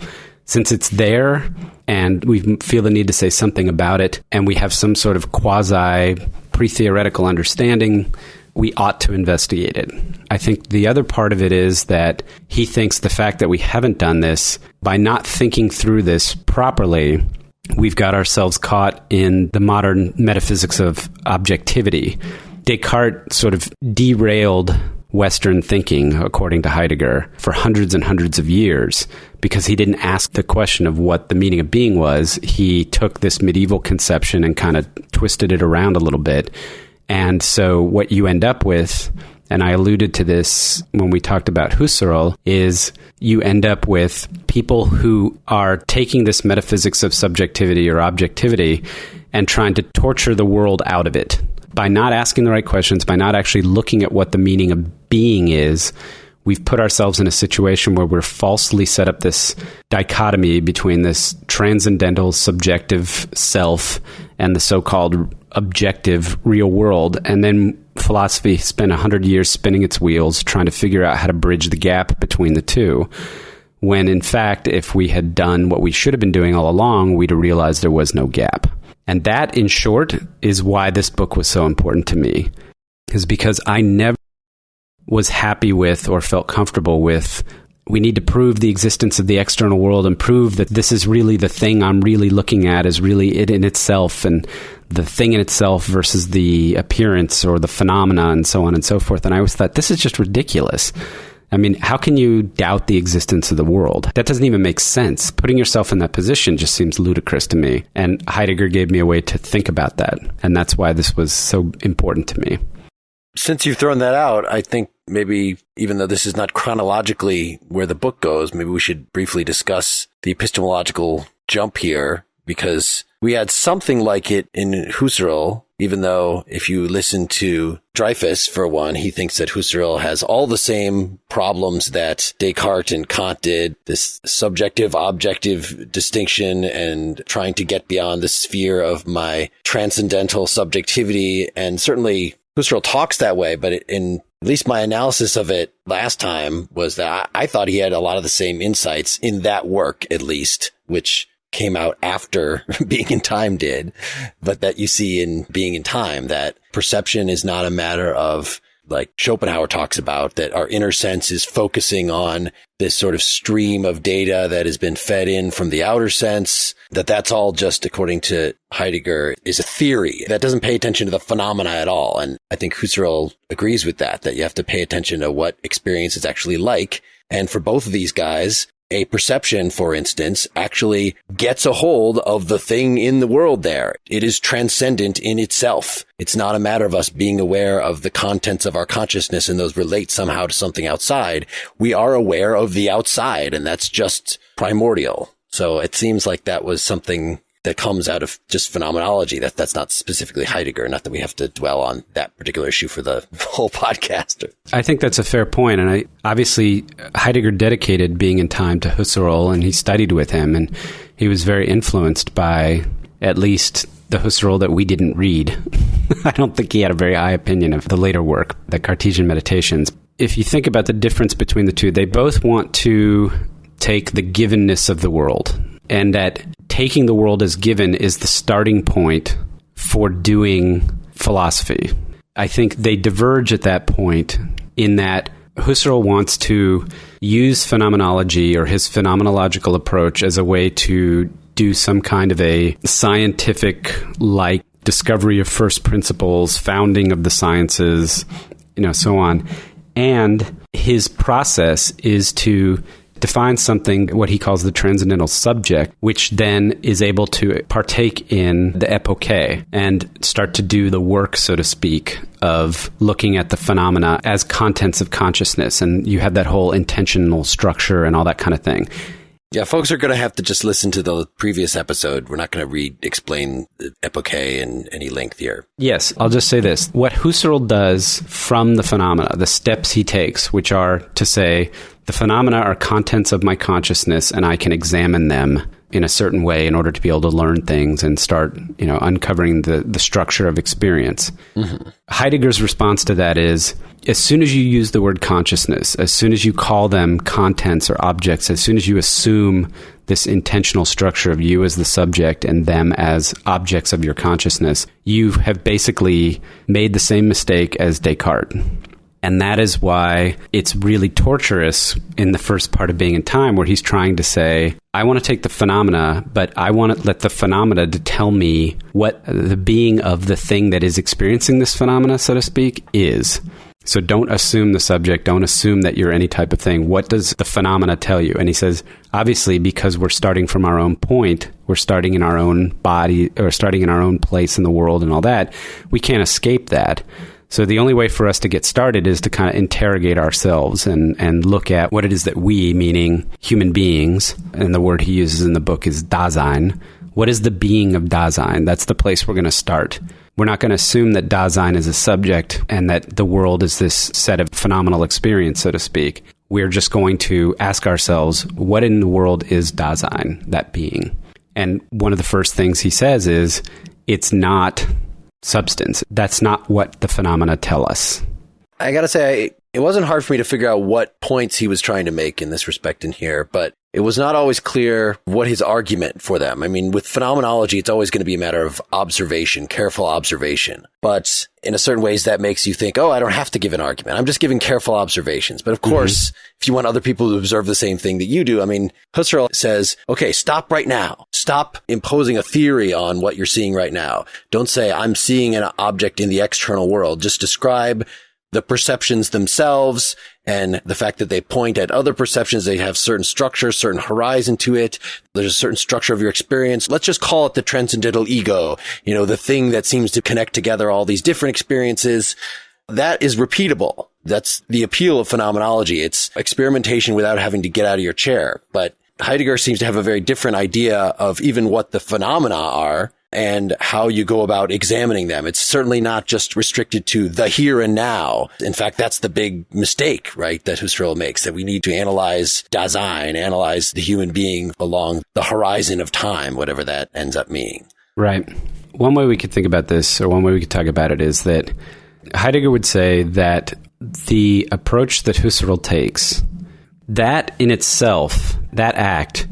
since it's there and we feel the need to say something about it and we have some sort of quasi pre-theoretical understanding, we ought to investigate it. I think the other part of it is that he thinks the fact that we haven't done this, by not thinking through this properly, we've got ourselves caught in the modern metaphysics of objectivity. Descartes sort of derailed Western thinking, according to Heidegger, for hundreds and hundreds of years because he didn't ask the question of what the meaning of being was. He took this medieval conception and kind of twisted it around a little bit. And so what you end up with, and I alluded to this when we talked about Husserl, is you end up with people who are taking this metaphysics of subjectivity or objectivity and trying to torture the world out of it. By not asking the right questions, by not actually looking at what the meaning of being is, we've put ourselves in a situation where we're falsely set up this dichotomy between this transcendental subjective self and the so-called objective real world. And then philosophy spent 100 years spinning its wheels trying to figure out how to bridge the gap between the two. When in fact, if we had done what we should have been doing all along, we'd have realized there was no gap. And that, in short, is why this book was so important to me, is because I never was happy with or felt comfortable with, we need to prove the existence of the external world and prove that this is really the thing I'm really looking at is really it in itself, and the thing in itself versus the appearance or the phenomena and so on and so forth. And I always thought, this is just ridiculous. I mean, how can you doubt the existence of the world? That doesn't even make sense. Putting yourself in that position just seems ludicrous to me. And Heidegger gave me a way to think about that. And that's why this was so important to me. Since you've thrown that out, I think maybe, even though this is not chronologically where the book goes, maybe we should briefly discuss the epistemological jump here, because we had something like it in Husserl, even though if you listen to Dreyfus, for one, he thinks that Husserl has all the same problems that Descartes and Kant did, this subjective-objective distinction and trying to get beyond the sphere of my transcendental subjectivity. And certainly Husserl talks that way, but in at least my analysis of it last time was that I thought he had a lot of the same insights in that work, at least, which came out after Being in Time did, but that you see in Being in Time, that perception is not a matter of like Schopenhauer talks about, that our inner sense is focusing on this sort of stream of data that has been fed in from the outer sense, that's all just, according to Heidegger, is a theory that doesn't pay attention to the phenomena at all. And I think Husserl agrees with that you have to pay attention to what experience is actually like. And for both of these guys, a perception, for instance, actually gets a hold of the thing in the world there. It is transcendent in itself. It's not a matter of us being aware of the contents of our consciousness and those relate somehow to something outside. We are aware of the outside, and that's just primordial. So it seems like that was something that comes out of just phenomenology. That's not specifically Heidegger, not that we have to dwell on that particular issue for the whole podcast. I think that's a fair point. And obviously Heidegger dedicated being in time to Husserl, and he studied with him, and he was very influenced by at least the Husserl that we didn't read. I don't think he had a very high opinion of the later work, the Cartesian Meditations. If you think about the difference between the two, they both want to take the givenness of the world, and that taking the world as given is the starting point for doing philosophy. I think they diverge at that point in that Husserl wants to use phenomenology or his phenomenological approach as a way to do some kind of a scientific-like discovery of first principles, founding of the sciences, so on. And his process is to define something, what he calls the transcendental subject, which then is able to partake in the epoche and start to do the work, so to speak, of looking at the phenomena as contents of consciousness. And you have that whole intentional structure and all that kind of thing. Yeah, folks are going to have to just listen to the previous episode. We're not going to explain the epoche in any length here. Yes, I'll just say this. What Husserl does from the phenomena, the steps he takes, which are to say, the phenomena are contents of my consciousness, and I can examine them in a certain way in order to be able to learn things and start, uncovering the structure of experience. Mm-hmm. Heidegger's response to that is, as soon as you use the word consciousness, as soon as you call them contents or objects, as soon as you assume this intentional structure of you as the subject and them as objects of your consciousness, you have basically made the same mistake as Descartes. And that is why it's really torturous in the first part of Being in Time, where he's trying to say, I want to take the phenomena, but I want to let the phenomena to tell me what the being of the thing that is experiencing this phenomena, so to speak, is. So don't assume the subject. Don't assume that you're any type of thing. What does the phenomena tell you? And he says, obviously, because we're starting from our own point, we're starting in our own body, or starting in our own place in the world and all that, we can't escape that. So the only way for us to get started is to kind of interrogate ourselves and look at what it is that we, meaning human beings, and the word he uses in the book is Dasein. What is the being of Dasein? That's the place we're going to start. We're not going to assume that Dasein is a subject and that the world is this set of phenomenal experience, so to speak. We're just going to ask ourselves, what in the world is Dasein, that being? And one of the first things he says is, it's not substance. That's not what the phenomena tell us. I got to say, it wasn't hard for me to figure out what points he was trying to make in this respect in here, but it was not always clear what his argument for them. I mean, with phenomenology, it's always going to be a matter of observation, careful observation. But in a certain ways, that makes you think, oh, I don't have to give an argument. I'm just giving careful observations. But of course, if you want other people to observe the same thing that you do, I mean, Husserl says, okay, stop right now. Stop imposing a theory on what you're seeing right now. Don't say, I'm seeing an object in the external world. Just describe the perceptions themselves and the fact that they point at other perceptions. They have certain structure, certain horizon to it. There's a certain structure of your experience. Let's just call it the transcendental ego, the thing that seems to connect together all these different experiences. That is repeatable. That's the appeal of phenomenology. It's experimentation without having to get out of your chair. But Heidegger seems to have a very different idea of even what the phenomena are and how you go about examining them. It's certainly not just restricted to the here and now. In fact, that's the big mistake, right, that Husserl makes, that we need to analyze Dasein, analyze the human being along the horizon of time, whatever that ends up meaning. Right. One way we could think about this, or one way we could talk about it, is that Heidegger would say that the approach that Husserl takes, that in itself, that act,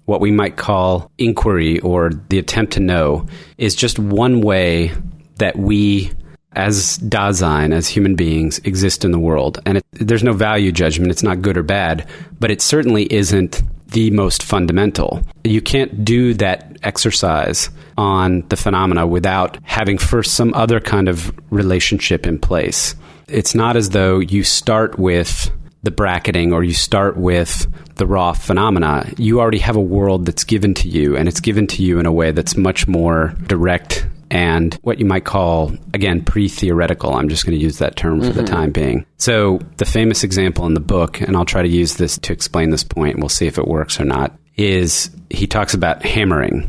what we might call inquiry or the attempt to know, is just one way that we as Dasein, as human beings, exist in the world. And there's no value judgment. It's not good or bad, but it certainly isn't the most fundamental. You can't do that exercise on the phenomena without having first some other kind of relationship in place. It's not as though you start with the bracketing or you start with the raw phenomena. You already have a world that's given to you, and it's given to you in a way that's much more direct and what you might call, again, pre-theoretical. I'm just going to use that term for the time being. So the famous example in the book, and I'll try to use this to explain this point, and we'll see if it works or not, is he talks about hammering.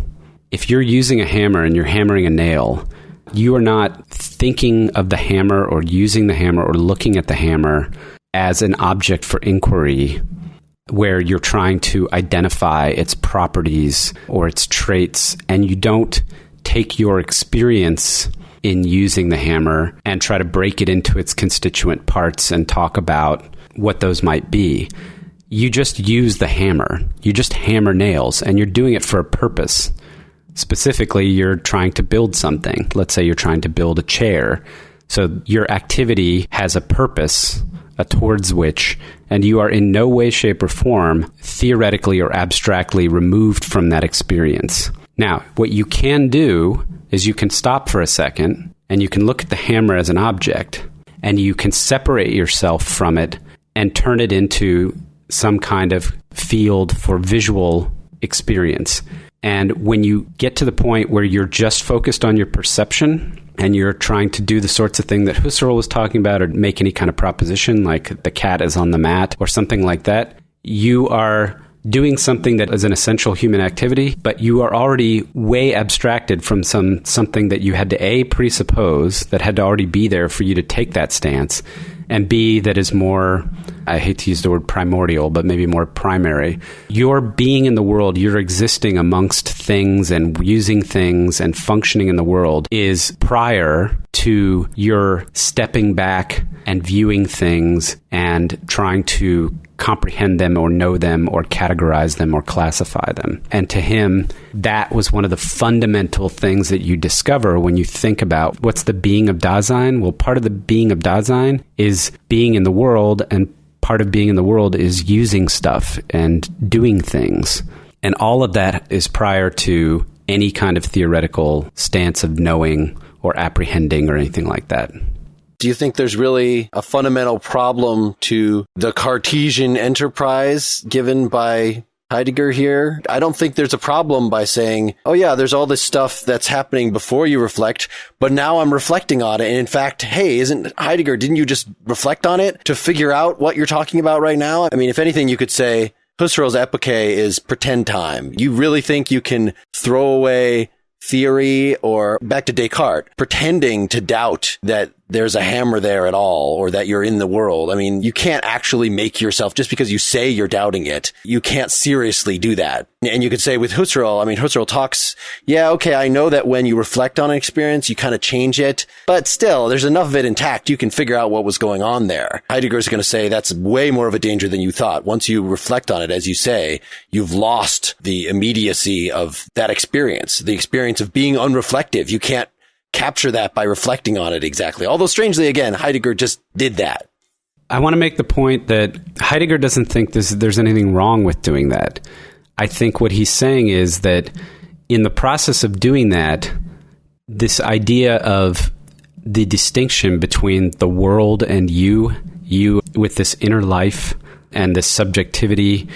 If you're using a hammer and you're hammering a nail, you are not thinking of the hammer or using the hammer or looking at the hammer as an object for inquiry where you're trying to identify its properties or its traits, and you don't take your experience in using the hammer and try to break it into its constituent parts and talk about what those might be. You just use the hammer. You just hammer nails, and you're doing it for a purpose. Specifically, you're trying to build something. Let's say you're trying to build a chair. So your activity has a purpose towards which, and you are in no way, shape, or form theoretically or abstractly removed from that experience. Now, what you can do is you can stop for a second and you can look at the hammer as an object, and you can separate yourself from it and turn it into some kind of field for visual experience. And when you get to the point where you're just focused on your perception and you're trying to do the sorts of thing that Husserl was talking about, or make any kind of proposition like the cat is on the mat or something like that, you are doing something that is an essential human activity, but you are already way abstracted from something that you had to presuppose, that had to already be there for you to take that stance, and B, that is more, I hate to use the word primordial, but maybe more primary. Your being in the world, you're existing amongst things and using things and functioning in the world is prior to your stepping back and viewing things and trying to comprehend them or know them or categorize them or classify them. And to him, that was one of the fundamental things that you discover when you think about what's the being of Dasein. Well, part of the being of Dasein is being in the world, and part of being in the world is using stuff and doing things. And all of that is prior to any kind of theoretical stance of knowing or apprehending or anything like that. Do you think there's really a fundamental problem to the Cartesian enterprise given by Heidegger here? I don't think there's a problem by saying, oh yeah, there's all this stuff that's happening before you reflect, but now I'm reflecting on it. And in fact, hey, isn't Heidegger, didn't you just reflect on it to figure out what you're talking about right now? I mean, if anything, you could say Husserl's epoche is pretend time. You really think you can throw away theory, or back to Descartes, pretending to doubt that there's a hammer there at all, or that you're in the world. I mean, you can't actually make yourself, just because you say you're doubting it, you can't seriously do that. And you could say with Husserl, I mean, Husserl talks, yeah, okay, I know that when you reflect on an experience, you kind of change it, but still, there's enough of it intact, you can figure out what was going on there. Heidegger's going to say that's way more of a danger than you thought. Once you reflect on it, as you say, you've lost the immediacy of that experience, the experience of being unreflective. You can't capture that by reflecting on it exactly. Although strangely, again, Heidegger just did that. I want to make the point that Heidegger doesn't think there's anything wrong with doing that. I think what he's saying is that in the process of doing that, this idea of the distinction between the world and you with this inner life and this subjectivity,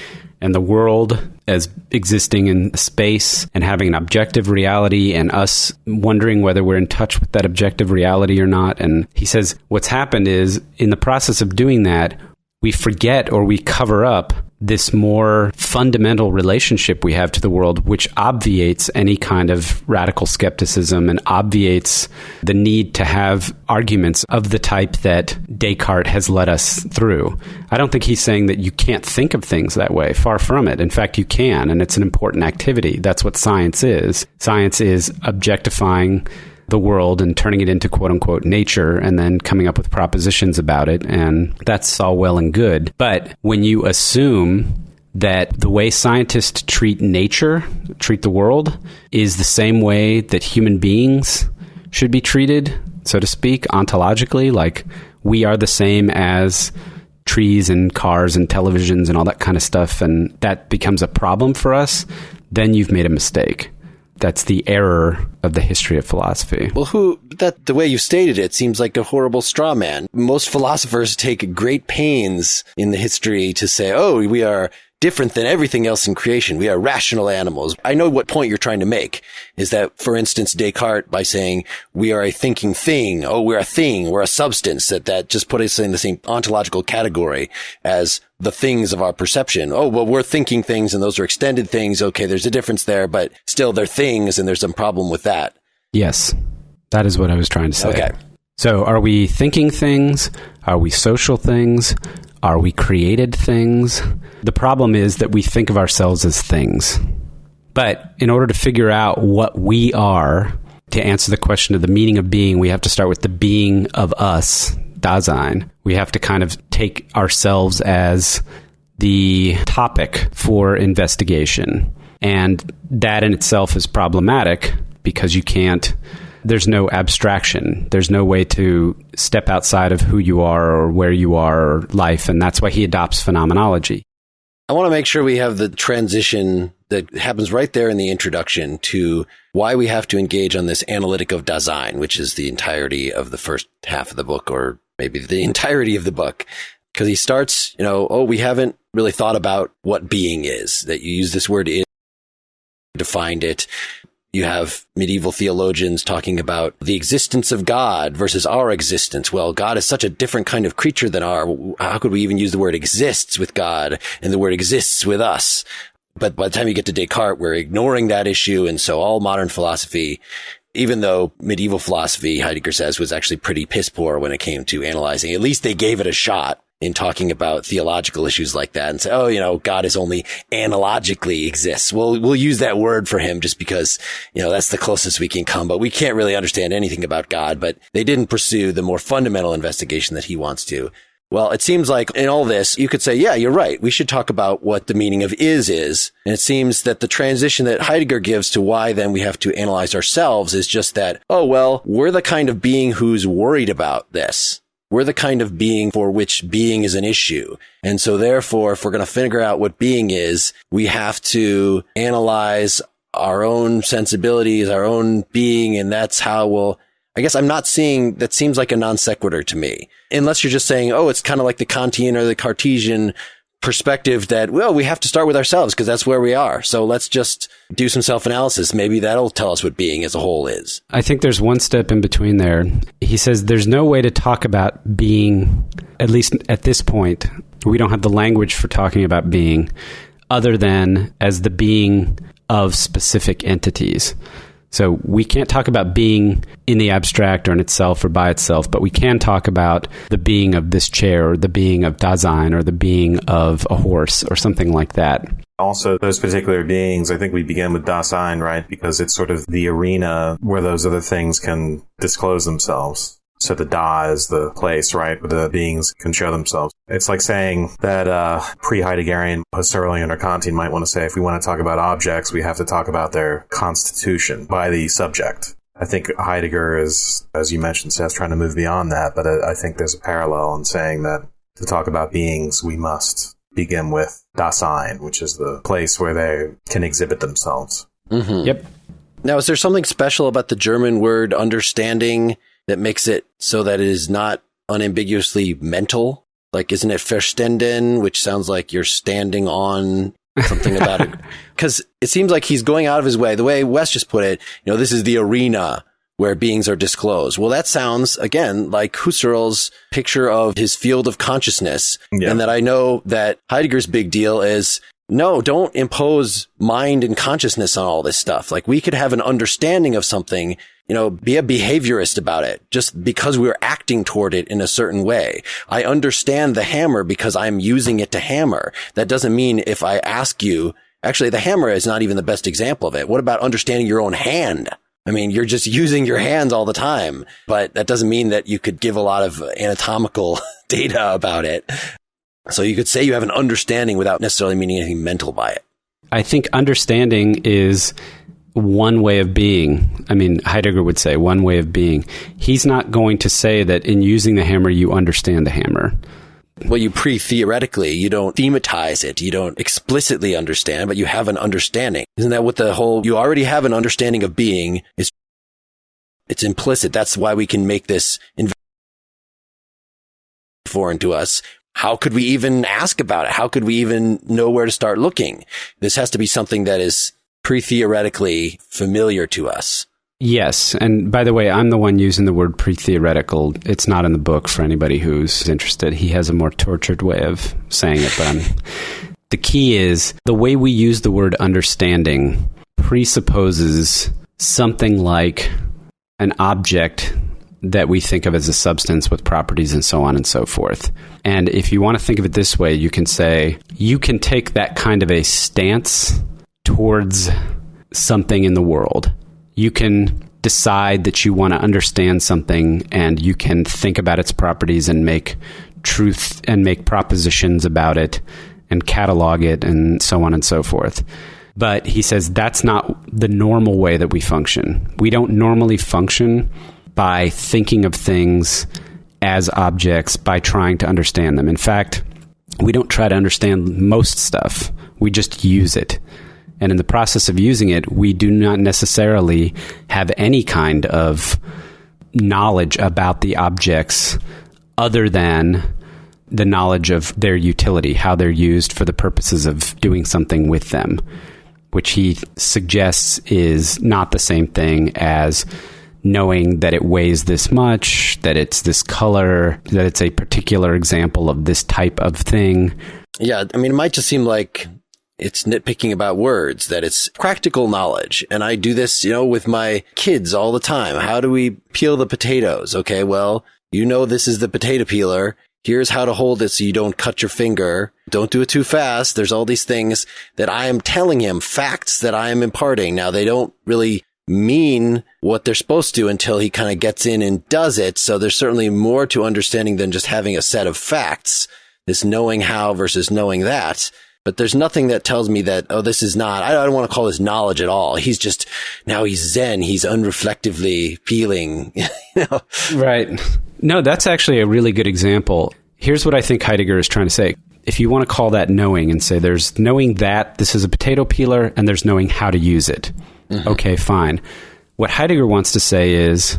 and the world as existing in space and having an objective reality, and us wondering whether we're in touch with that objective reality or not. And he says what's happened is, in the process of doing that, we forget or we cover up this more fundamental relationship we have to the world, which obviates any kind of radical skepticism and obviates the need to have arguments of the type that Descartes has led us through. I don't think he's saying that you can't think of things that way. Far from it. In fact, you can, and it's an important activity. That's what science is. Science is objectifying the world and turning it into quote unquote nature, and then coming up with propositions about it. And that's all well and good. But when you assume that the way scientists treat nature, treat the world, is the same way that human beings should be treated, so to speak, ontologically, like we are the same as trees and cars and televisions and all that kind of stuff, and that becomes a problem for us, then you've made a mistake. That's the error of the history of philosophy. Well, the way you stated it seems like a horrible straw man. Most philosophers take great pains in the history to say, oh, we are different than everything else in creation. We are rational animals. I know what point you're trying to make is that, for instance, Descartes, by saying we are a thinking thing, oh, we're a thing, we're a substance, that just put us in the same ontological category as the things of our perception. Oh, well, we're thinking things and those are extended things. Okay, there's a difference there, but still they're things and there's some problem with that. Yes, that is what I was trying to say. Okay. So are we thinking things? Are we social things? Are we created things? The problem is that we think of ourselves as things. But in order to figure out what we are, to answer the question of the meaning of being, we have to start with the being of us, Dasein. We have to kind of take ourselves as the topic for investigation. And that in itself is problematic because there's no abstraction. There's no way to step outside of who you are or where you are or life. And that's why he adopts phenomenology. I want to make sure we have the transition that happens right there in the introduction to why we have to engage on this analytic of Dasein, which is the entirety of the first half of the book, or maybe the entirety of the book. Because he starts, we haven't really thought about what being is, that you use this word is to find it. You have medieval theologians talking about the existence of God versus our existence. Well, God is such a different kind of creature than how could we even use the word exists with God and the word exists with us? But by the time you get to Descartes, we're ignoring that issue. And so all modern philosophy, even though medieval philosophy, Heidegger says, was actually pretty piss poor when it came to analyzing, at least they gave it a shot in talking about theological issues like that and say, God is only analogically exists. We'll use that word for him just because, that's the closest we can come, but we can't really understand anything about God. But they didn't pursue the more fundamental investigation that he wants to. Well, it seems like in all this, you could say, yeah, you're right. We should talk about what the meaning of is. And it seems that the transition that Heidegger gives to why then we have to analyze ourselves is just that, we're the kind of being who's worried about this. We're the kind of being for which being is an issue. And so therefore, if we're going to figure out what being is, we have to analyze our own sensibilities, our own being. And that's how I guess I'm not seeing, that seems like a non sequitur to me. Unless you're just saying, it's kind of like the Kantian or the Cartesian perspective that, we have to start with ourselves because that's where we are. So let's just do some self-analysis. Maybe that'll tell us what being as a whole is. I think there's one step in between there. He says there's no way to talk about being, at least at this point, we don't have the language for talking about being other than as the being of specific entities. So we can't talk about being in the abstract or in itself or by itself, but we can talk about the being of this chair or the being of Dasein or the being of a horse or something like that. Also, those particular beings, I think we begin with Dasein, right? Because it's sort of the arena where those other things can disclose themselves. So the Da is the place, right, where the beings can show themselves. It's like saying that pre-Heideggerian, Husserlian or Kantian might want to say, if we want to talk about objects, we have to talk about their constitution by the subject. I think Heidegger is, as you mentioned, Seth, trying to move beyond that, but I think there's a parallel in saying that to talk about beings, we must begin with Dasein, which is the place where they can exhibit themselves. Mm-hmm. Yep. Now, is there something special about the German word understanding that makes it so that it is not unambiguously mental? Like, isn't it verstanden, which sounds like you're standing on something about it? Because it seems like he's going out of his way. The way Wes just put it, this is the arena where beings are disclosed. Well, that sounds, again, like Husserl's picture of his field of consciousness. Yeah. And that I know that Heidegger's big deal is, no, don't impose mind and consciousness on all this stuff. Like, we could have an understanding of something, be a behaviorist about it just because we're acting toward it in a certain way. I understand the hammer because I'm using it to hammer. That doesn't mean if I ask you, actually, the hammer is not even the best example of it. What about understanding your own hand? I mean, you're just using your hands all the time, but that doesn't mean that you could give a lot of anatomical data about it. So you could say you have an understanding without necessarily meaning anything mental by it. I think understanding is one way of being. I mean, Heidegger would say one way of being. He's not going to say that in using the hammer, you understand the hammer. Well, you pre-theoretically, you don't thematize it. You don't explicitly understand, but you have an understanding. Isn't that what you already have an understanding of being? It's implicit. That's why we can make this foreign to us. How could we even ask about it? How could we even know where to start looking? This has to be something that is pre-theoretically familiar to us. Yes. And by the way, I'm the one using the word pre-theoretical. It's not in the book for anybody who's interested. He has a more tortured way of saying it. But the key is the way we use the word understanding presupposes something like an object that we think of as a substance with properties and so on and so forth. And if you want to think of it this way, you can say, you can take that kind of a stance towards something in the world. You can decide that you want to understand something, and you can think about its properties and make truth and make propositions about it and catalog it and so on and so forth. But he says that's not the normal way that we function. We don't normally function by thinking of things as objects, by trying to understand them. In fact, we don't try to understand most stuff. We just use it. And in the process of using it, we do not necessarily have any kind of knowledge about the objects other than the knowledge of their utility, how they're used for the purposes of doing something with them, which he suggests is not the same thing as knowing that it weighs this much, that it's this color, that it's a particular example of this type of thing. Yeah, I mean, it might just seem like it's nitpicking about words, that it's practical knowledge. And I do this, with my kids all the time. How do we peel the potatoes? Okay, well, this is the potato peeler. Here's how to hold it so you don't cut your finger. Don't do it too fast. There's all these things that I am telling him, facts that I am imparting. Now, they don't really mean what they're supposed to until he kind of gets in and does it. So there's certainly more to understanding than just having a set of facts, this knowing how versus knowing that. But there's nothing that tells me that, this is not, I don't want to call this knowledge at all. He's just, now he's Zen. He's unreflectively peeling. Right. No, that's actually a really good example. Here's what I think Heidegger is trying to say. If you want to call that knowing and say there's knowing that this is a potato peeler and there's knowing how to use it. Mm-hmm. Okay, fine. What Heidegger wants to say is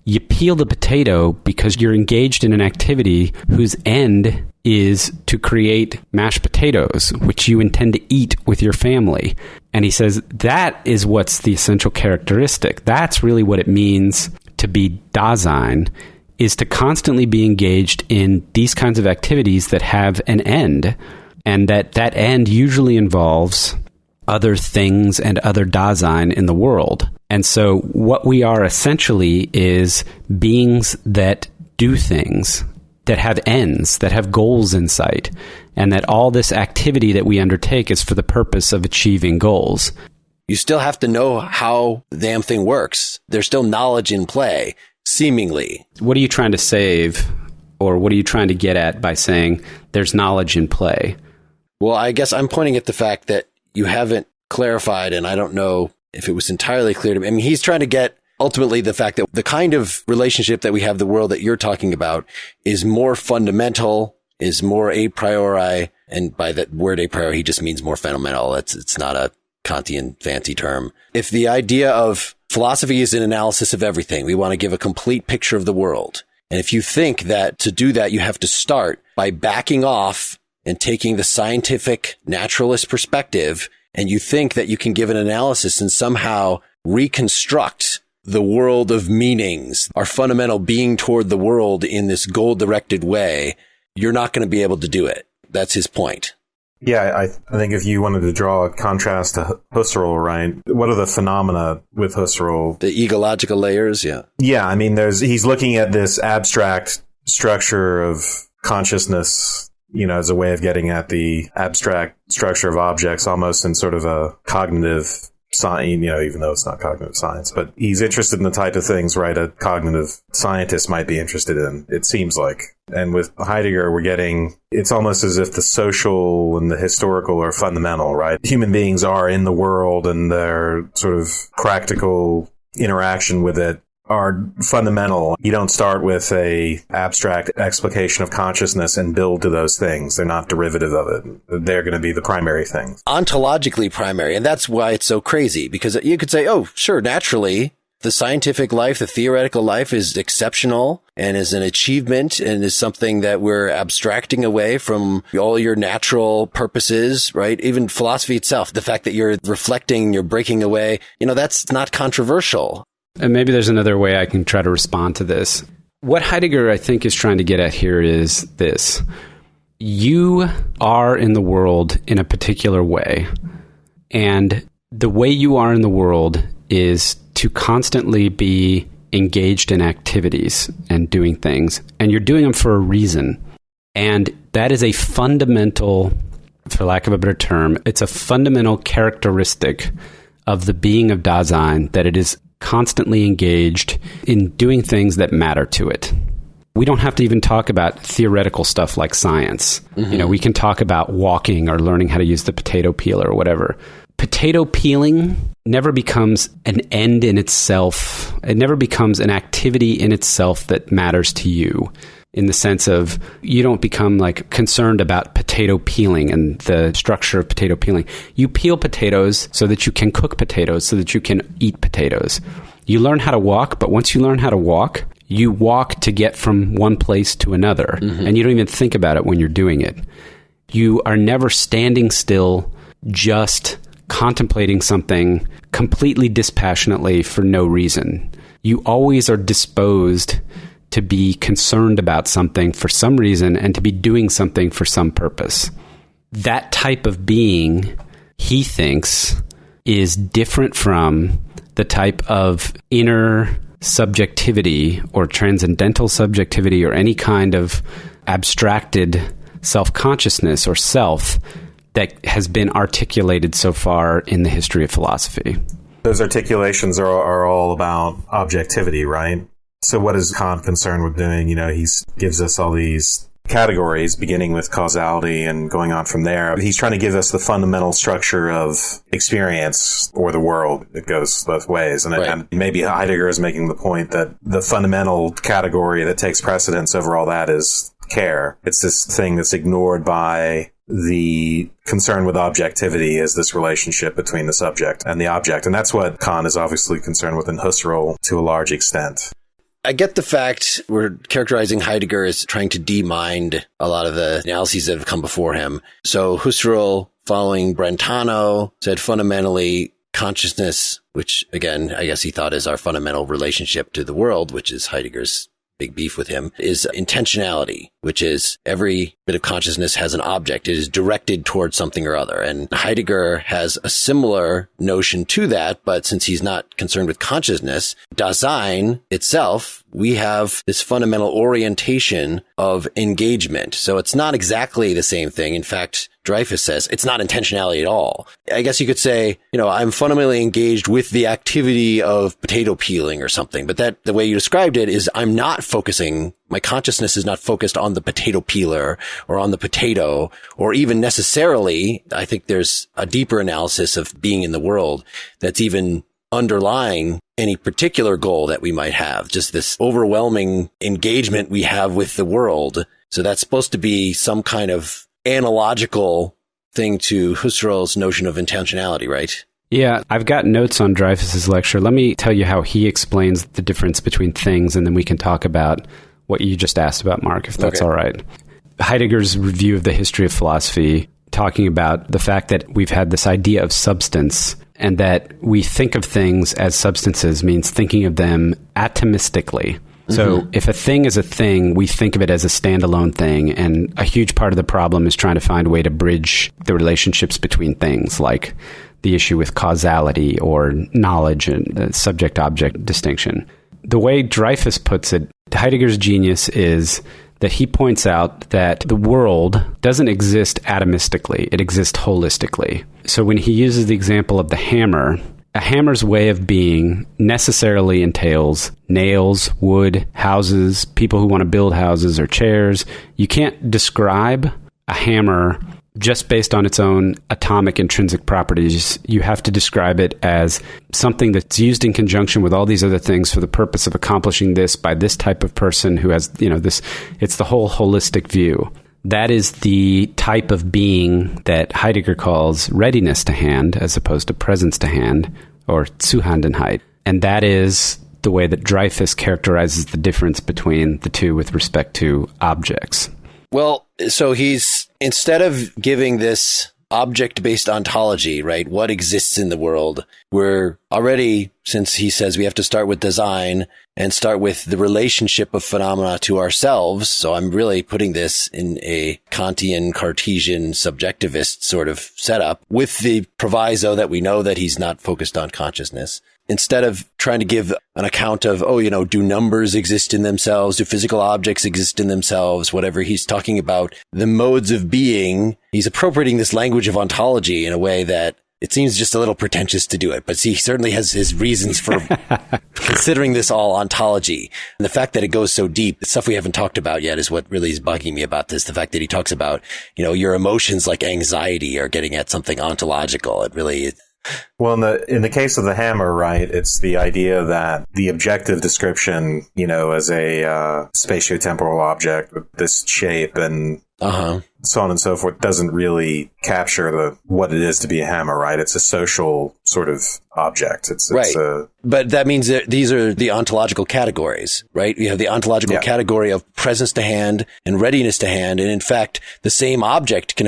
you peel the potato because you're engaged in an activity whose end is to create mashed potatoes, which you intend to eat with your family. And he says that is what's the essential characteristic. That's really what it means to be Dasein, is to constantly be engaged in these kinds of activities that have an end, and that end usually involves other things and other Dasein in the world. And so what we are essentially is beings that do things, that have ends, that have goals in sight, and that all this activity that we undertake is for the purpose of achieving goals. You still have to know how the damn thing works. There's still knowledge in play, seemingly. What are you trying to save, or what are you trying to get at by saying there's knowledge in play? Well, I guess I'm pointing at the fact that you haven't clarified, and I don't know if it was entirely clear to me. I mean, he's trying to get ultimately the fact that the kind of relationship that we have, the world that you're talking about, is more fundamental, is more a priori. And by that word a priori, he just means more phenomenal. It's not a Kantian fancy term. If the idea of philosophy is an analysis of everything, we want to give a complete picture of the world. And if you think that to do that, you have to start by backing off and taking the scientific naturalist perspective, and you think that you can give an analysis and somehow reconstruct the world of meanings, our fundamental being toward the world in this goal-directed way, you're not going to be able to do it. That's his point. Yeah, I think if you wanted to draw a contrast to Husserl, right? What are the phenomena with Husserl? The ecological layers, yeah. Yeah, I mean, he's looking at this abstract structure of consciousness, as a way of getting at the abstract structure of objects, almost in sort of a cognitive science, even though it's not cognitive science, but he's interested in the type of things, right, a cognitive scientist might be interested in, it seems like. And with Heidegger, it's almost as if the social and the historical are fundamental, right? Human beings are in the world, and their sort of practical interaction with it are fundamental. You don't start with a abstract explication of consciousness and build to those things. They're not derivative of it. They're going to be the primary things. Ontologically primary. And that's why it's so crazy, because you could say, oh, sure, naturally, the scientific life, the theoretical life is exceptional and is an achievement and is something that we're abstracting away from all your natural purposes, right? Even philosophy itself, the fact that you're reflecting, you're breaking away, that's not controversial. And maybe there's another way I can try to respond to this. What Heidegger, I think, is trying to get at here is this. You are in the world in a particular way. And the way you are in the world is to constantly be engaged in activities and doing things. And you're doing them for a reason. And that is a fundamental, for lack of a better term, it's a fundamental characteristic of the being of Dasein, that it is constantly engaged in doing things that matter to it. We don't have to even talk about theoretical stuff like science. Mm-hmm. We can talk about walking or learning how to use the potato peeler or whatever. Potato peeling never becomes an end in itself. It never becomes an activity in itself that matters to you, in the sense of you don't become concerned about potato peeling and the structure of potato peeling. You peel potatoes so that you can cook potatoes, so that you can eat potatoes. You learn how to walk, but once you learn how to walk, you walk to get from one place to another. Mm-hmm. And you don't even think about it when you're doing it. You are never standing still, just contemplating something completely dispassionately for no reason. You always are disposed to be concerned about something for some reason and to be doing something for some purpose. That type of being, he thinks, is different from the type of inner subjectivity or transcendental subjectivity or any kind of abstracted self-consciousness or self that has been articulated so far in the history of philosophy. Those articulations are all about objectivity, right? So what is Kant concerned with doing? He gives us all these categories, beginning with causality and going on from there. He's trying to give us the fundamental structure of experience or the world. It goes both ways. And maybe Heidegger is making the point that the fundamental category that takes precedence over all that is care. It's this thing that's ignored by the concern with objectivity, is this relationship between the subject and the object. And that's what Kant is obviously concerned with in Husserl to a large extent. I get the fact we're characterizing Heidegger as trying to de-mind a lot of the analyses that have come before him. So Husserl, following Brentano, said fundamentally consciousness, which again, I guess he thought is our fundamental relationship to the world, which is Heidegger's big beef with him, is intentionality, which is every bit of consciousness has an object. It is directed towards something or other. And Heidegger has a similar notion to that, but since he's not concerned with consciousness, Dasein itself, we have this fundamental orientation of engagement. So it's not exactly the same thing. In fact, Dreyfus says it's not intentionality at all. I guess you could say, I'm fundamentally engaged with the activity of potato peeling or something, but that the way you described it is I'm not focusing, my consciousness is not focused on the potato peeler or on the potato, or even necessarily, I think there's a deeper analysis of being in the world that's even underlying any particular goal that we might have, just this overwhelming engagement we have with the world. So that's supposed to be some kind of analogical thing to Husserl's notion of intentionality, right? Yeah, I've got notes on Dreyfus's lecture. Let me tell you how he explains the difference between things, and then we can talk about what you just asked about, Mark, if that's all right. Heidegger's review of the history of philosophy, talking about the fact that we've had this idea of substance, and that we think of things as substances means thinking of them atomistically. So if a thing is a thing, we think of it as a standalone thing. And a huge part of the problem is trying to find a way to bridge the relationships between things, like the issue with causality or knowledge and subject-object distinction. The way Dreyfus puts it, Heidegger's genius is that he points out that the world doesn't exist atomistically. It exists holistically. So when he uses the example of the hammer, a hammer's way of being necessarily entails nails, wood, houses, people who want to build houses or chairs. You can't describe a hammer just based on its own atomic intrinsic properties. You have to describe it as something that's used in conjunction with all these other things for the purpose of accomplishing this by this type of person who has, this, it's the whole holistic view. That is the type of being that Heidegger calls readiness to hand as opposed to presence to hand, or Zuhandenheit. And that is the way that Dreyfus characterizes the difference between the two with respect to objects. Well, so he's, instead of giving this object-based ontology, right, what exists in the world, we're already, since he says we have to start with design and start with the relationship of phenomena to ourselves. So I'm really putting this in a Kantian, Cartesian, subjectivist sort of setup with the proviso that we know that he's not focused on consciousness. Instead of trying to give an account of, do numbers exist in themselves? Do physical objects exist in themselves? Whatever, he's talking about the modes of being. He's appropriating this language of ontology in a way that it seems just a little pretentious to do it. But he certainly has his reasons for considering this all ontology. And the fact that it goes so deep, the stuff we haven't talked about yet is what really is bugging me about this. The fact that he talks about, your emotions like anxiety are getting at something ontological. It really is. Well, in the case of the hammer, right, it's the idea that the objective description, as a spatiotemporal object with this shape and so on and so forth, doesn't really capture what it is to be a hammer, right? It's a social sort of object. But that means that these are the ontological categories, right? You have the ontological category of presence to hand and readiness to hand. And in fact, the same object can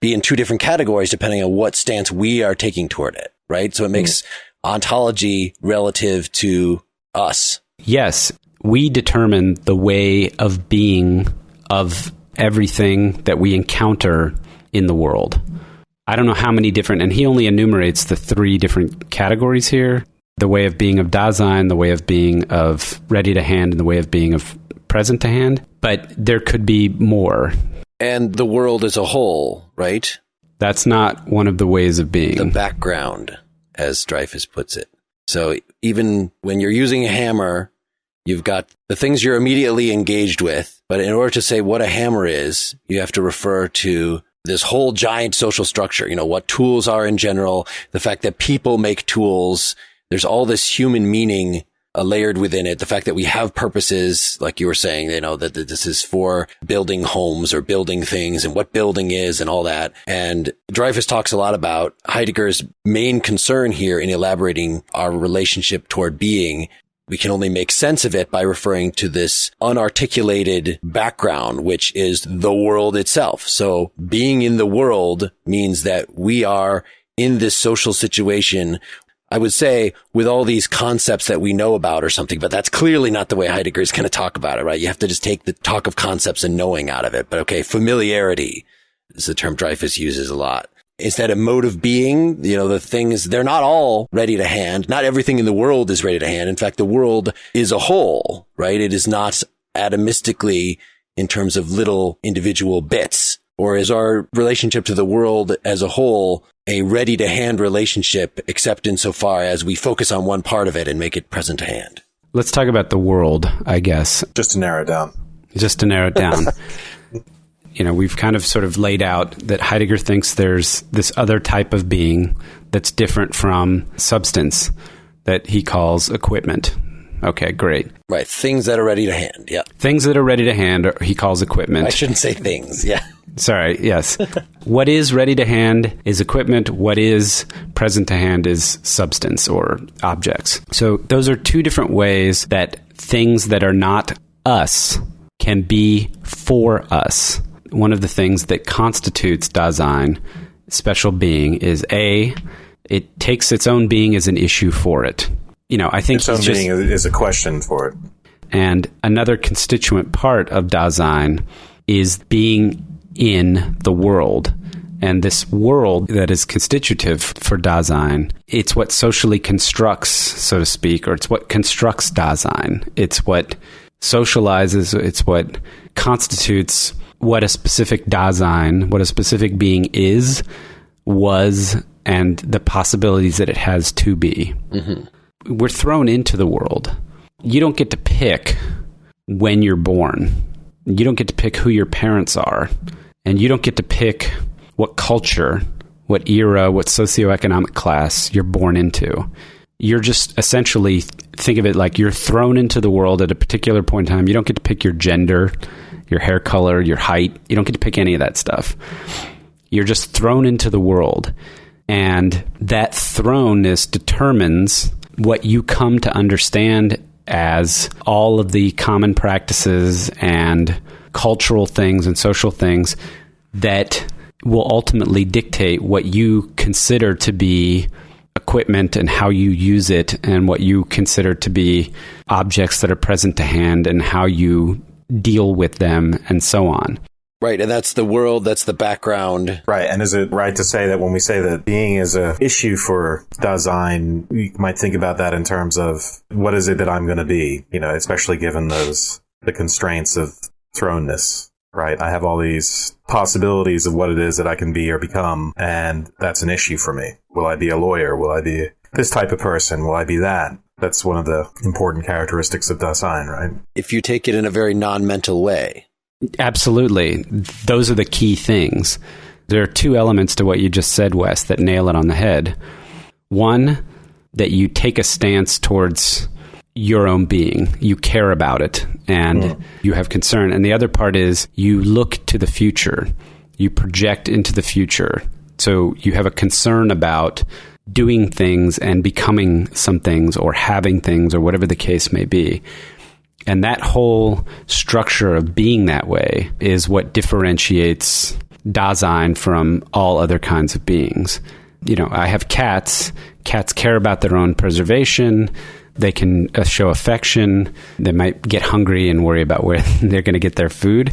be in two different categories depending on what stance we are taking toward it, right? So it makes ontology relative to us. Yes, we determine the way of being of everything that we encounter in the world. I don't know how many different, and he only enumerates the 3 different categories here: the way of being of Dasein, the way of being of ready to hand, and the way of being of present to hand. But there could be more. And the world as a whole, right? That's not one of the ways of being. The background, as Dreyfus puts it. So even when you're using a hammer, you've got the things you're immediately engaged with. But in order to say what a hammer is, you have to refer to this whole giant social structure, what tools are in general, the fact that people make tools. There's all this human meaning layered within it. The fact that we have purposes, like you were saying, that this is for building homes or building things and what building is and all that. And Dreyfus talks a lot about Heidegger's main concern here in elaborating our relationship toward being. We can only make sense of it by referring to this unarticulated background, which is the world itself. So being in the world means that we are in this social situation, I would say, with all these concepts that we know about or something, but that's clearly not the way Heidegger is going to talk about it, right? You have to just take the talk of concepts and knowing out of it. But okay, familiarity is the term Dreyfus uses a lot. Is that a mode of being? The things, they're not all ready to hand. Not everything in the world is ready to hand. In fact, the world is a whole, right? It is not atomistically in terms of little individual bits. Or is our relationship to the world as a whole a ready-to-hand relationship, except insofar as we focus on one part of it and make it present to hand? Let's talk about the world, I guess. Just to narrow it down. We've kind of sort of laid out that Heidegger thinks there's this other type of being that's different from substance that he calls equipment. Okay, great. Right. Things that are ready to hand. Yeah. Things that are ready to hand, he calls equipment. I shouldn't say things. Yeah. Sorry. Yes. What is ready to hand is equipment. What is present to hand is substance or objects. So those are 2 different ways that things that are not us can be for us. One of the things that constitutes Dasein, special being, is it takes its own being as an issue for it. I think its own being is a question for it. And another constituent part of Dasein is being in the world. And this world that is constitutive for Dasein, it's what socially constructs, so to speak, or it's what constructs Dasein. It's what socializes, it's what constitutes what a specific Dasein, what a specific being is, was, and the possibilities that it has to be. Mm-hmm. We're thrown into the world. You don't get to pick when you're born. You don't get to pick who your parents are. And you don't get to pick what culture, what era, what socioeconomic class you're born into. You're just essentially, think of it like you're thrown into the world at a particular point in time. You don't get to pick your gender, your hair color, your height. You don't get to pick any of that stuff. You're just thrown into the world. And that thrownness determines what you come to understand as all of the common practices and cultural things and social things that will ultimately dictate what you consider to be equipment and how you use it, and what you consider to be objects that are present to hand and how you deal with them, and so on. Right, and that's the world, that's the background. Right, and is it right to say that when we say that being is an issue for Dasein, you might think about that in terms of what is it that I'm going to be, especially given the constraints of thrownness, right? I have all these possibilities of what it is that I can be or become, and that's an issue for me. Will I be a lawyer? Will I be this type of person? Will I be that? That's one of the important characteristics of Dasein, right? If you take it in a very non-mental way. Absolutely. Those are the key things. There are two elements to what you just said, Wes, that nail it on the head. One, that you take a stance towards your own being. You care about it and you have concern. And the other part is you look to the future. You project into the future. So you have a concern about doing things and becoming some things or having things or whatever the case may be. And that whole structure of being that way is what differentiates Dasein from all other kinds of beings. I have cats. Cats care about their own preservation. They can show affection. They might get hungry and worry about where they're going to get their food.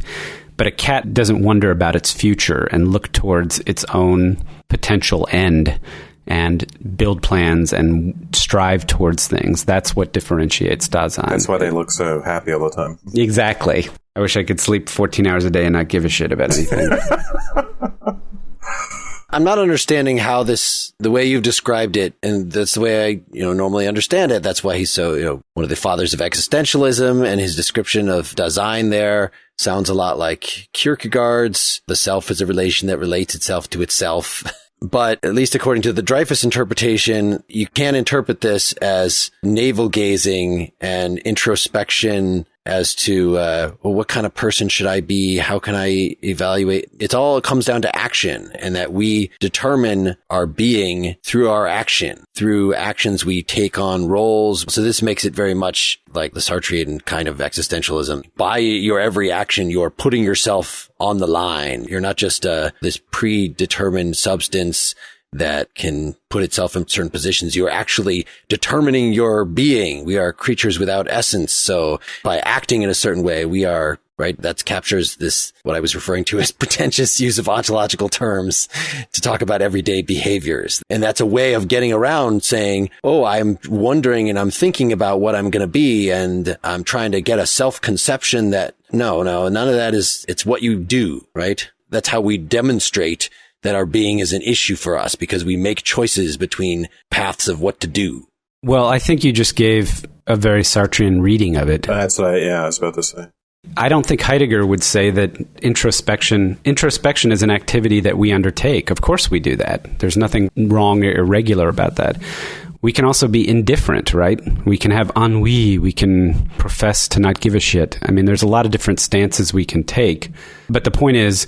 But a cat doesn't wonder about its future and look towards its own potential end and build plans and strive towards things. That's what differentiates Dasein. That's why they look so happy all the time. Exactly. I wish I could sleep 14 hours a day and not give a shit about anything. I'm not understanding how the way you've described it, and that's the way I, normally understand it. That's why he's so, one of the fathers of existentialism, and his description of Dasein there sounds a lot like Kierkegaard's. The self is a relation that relates itself to itself. But at least according to the Dreyfus interpretation, you can interpret this as navel gazing and introspection as to, what kind of person should I be? How can I evaluate? It comes down to action, and that we determine our being through our action. Through actions, we take on roles. So this makes it very much like the Sartrean kind of existentialism. By your every action, you're putting yourself on the line. You're not just this predetermined substance that can put itself in certain positions. You're actually determining your being. We are creatures without essence. So by acting in a certain way, we are, right? That captures this, what I was referring to as pretentious use of ontological terms to talk about everyday behaviors. And that's a way of getting around saying, I'm wondering and I'm thinking about what I'm going to be. And I'm trying to get a self-conception that no, none of that it's what you do, right? That's how we demonstrate that our being is an issue for us, because we make choices between paths of what to do. Well, I think you just gave a very Sartrean reading of it. That's what I was about to say. I don't think Heidegger would say that introspection is an activity that we undertake. Of course we do that. There's nothing wrong or irregular about that. We can also be indifferent, right? We can have ennui. We can profess to not give a shit. I mean, there's a lot of different stances we can take. But the point is,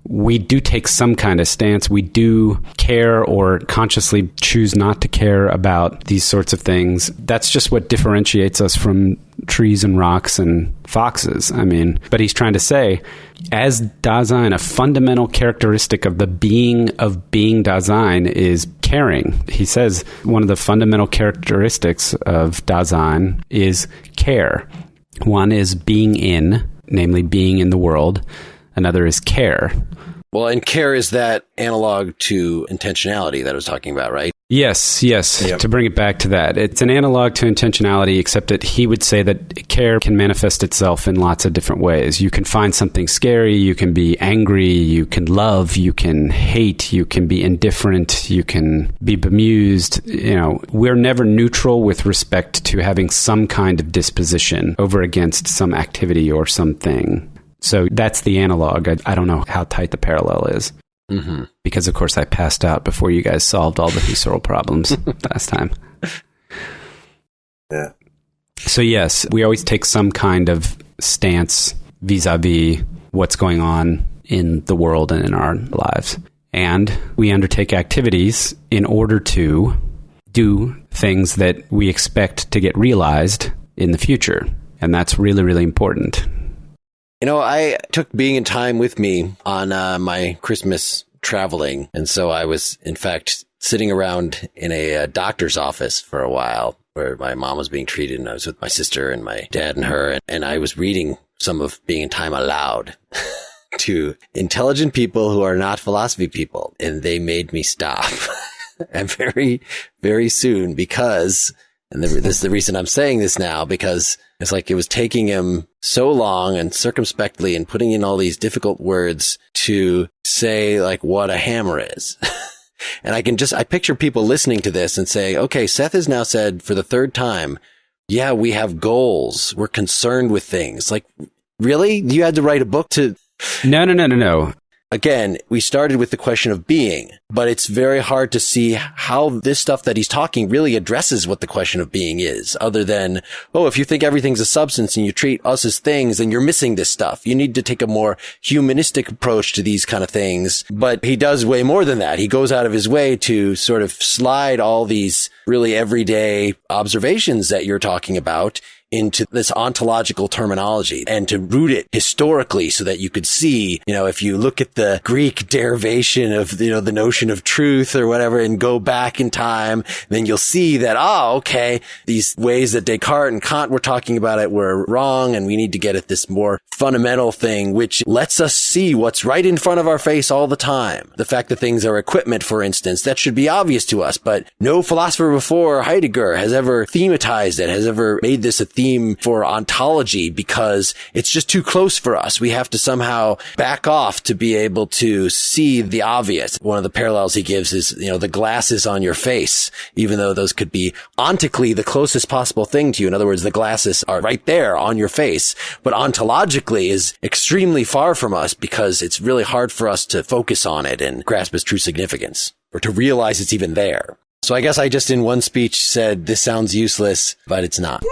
we do take some kind of stance. We do care or consciously choose not to care about these sorts of things. That's just what differentiates us from trees and rocks and foxes. But he's trying to say, as Dasein, a fundamental characteristic of the being Dasein is caring. He says one of the fundamental characteristics of Dasein is care. One is being in, namely being in the world. Another is care. Well, and care is that analog to intentionality that I was talking about, right? Yes. Yep. To bring it back to that, it's an analog to intentionality, except that he would say that care can manifest itself in lots of different ways. You can find something scary, you can be angry, you can love, you can hate, you can be indifferent, you can be bemused. We're never neutral with respect to having some kind of disposition over against some activity or something. So that's the analog. I don't know how tight the parallel is. Mm-hmm. Because, of course, I passed out before you guys solved all the Husserl problems last time. Yeah. So, yes, we always take some kind of stance vis-a-vis what's going on in the world and in our lives. And we undertake activities in order to do things that we expect to get realized in the future. And that's really, really important. I took being in time with me on my Christmas traveling. And so I was, in fact, sitting around in a doctor's office for a while where my mom was being treated. And I was with my sister and my dad and her. And I was reading some of Being in Time aloud to intelligent people who are not philosophy people. And they made me stop. And very, very soon because... And this is the reason I'm saying this now, because it's like it was taking him so long and circumspectly and putting in all these difficult words to say like what a hammer is. And I picture people listening to this and saying, okay, Seth has now said for the third time, yeah, we have goals. We're concerned with things. Like, really? You had to write a book to... No. Again, we started with the question of being, but it's very hard to see how this stuff that he's talking really addresses what the question of being is, other than, if you think everything's a substance and you treat us as things, then you're missing this stuff. You need to take a more humanistic approach to these kind of things. But he does way more than that. He goes out of his way to sort of slide all these really everyday observations that you're talking about into this ontological terminology and to root it historically so that you could see, if you look at the Greek derivation of, the notion of truth or whatever and go back in time, then you'll see that, okay, these ways that Descartes and Kant were talking about it were wrong. And we need to get at this more fundamental thing, which lets us see what's right in front of our face all the time. The fact that things are equipment, for instance, that should be obvious to us, but no philosopher before Heidegger has ever thematized it, has ever made this a theme for ontology because it's just too close for us. We have to somehow back off to be able to see the obvious. One of the parallels he gives is, the glasses on your face, even though those could be ontically the closest possible thing to you. In other words, the glasses are right there on your face, but ontologically is extremely far from us because it's really hard for us to focus on it and grasp its true significance or to realize it's even there. So I guess I just in one speech said, this sounds useless, but it's not.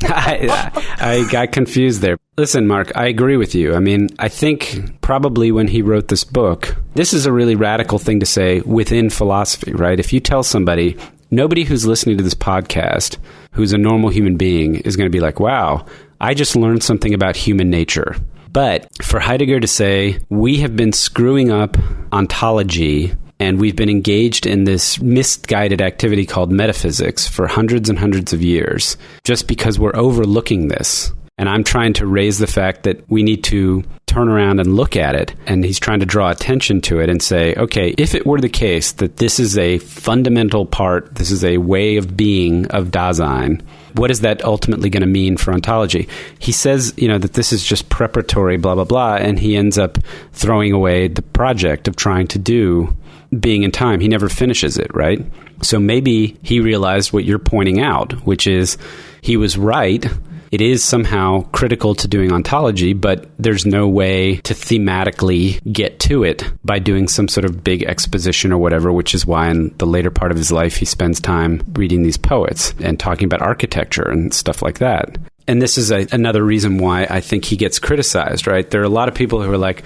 I got confused there. Listen, Mark, I agree with you. I mean, I think probably when he wrote this book, this is a really radical thing to say within philosophy, right? If you tell somebody, nobody who's listening to this podcast, who's a normal human being, is going to be like, wow, I just learned something about human nature. But for Heidegger to say, we have been screwing up ontology and we've been engaged in this misguided activity called metaphysics for hundreds and hundreds of years just because we're overlooking this. And I'm trying to raise the fact that we need to turn around and look at it. And he's trying to draw attention to it and say, okay, if it were the case that this is a fundamental part, this is a way of being of Dasein, what is that ultimately going to mean for ontology? He says, that this is just preparatory, blah, blah, blah. And he ends up throwing away the project of trying to do Being in Time. He never finishes it, right? So maybe he realized what you're pointing out, which is he was right. It is somehow critical to doing ontology, but there's no way to thematically get to it by doing some sort of big exposition or whatever, which is why in the later part of his life, he spends time reading these poets and talking about architecture and stuff like that. And this is another reason why I think he gets criticized, right? There are a lot of people who are like,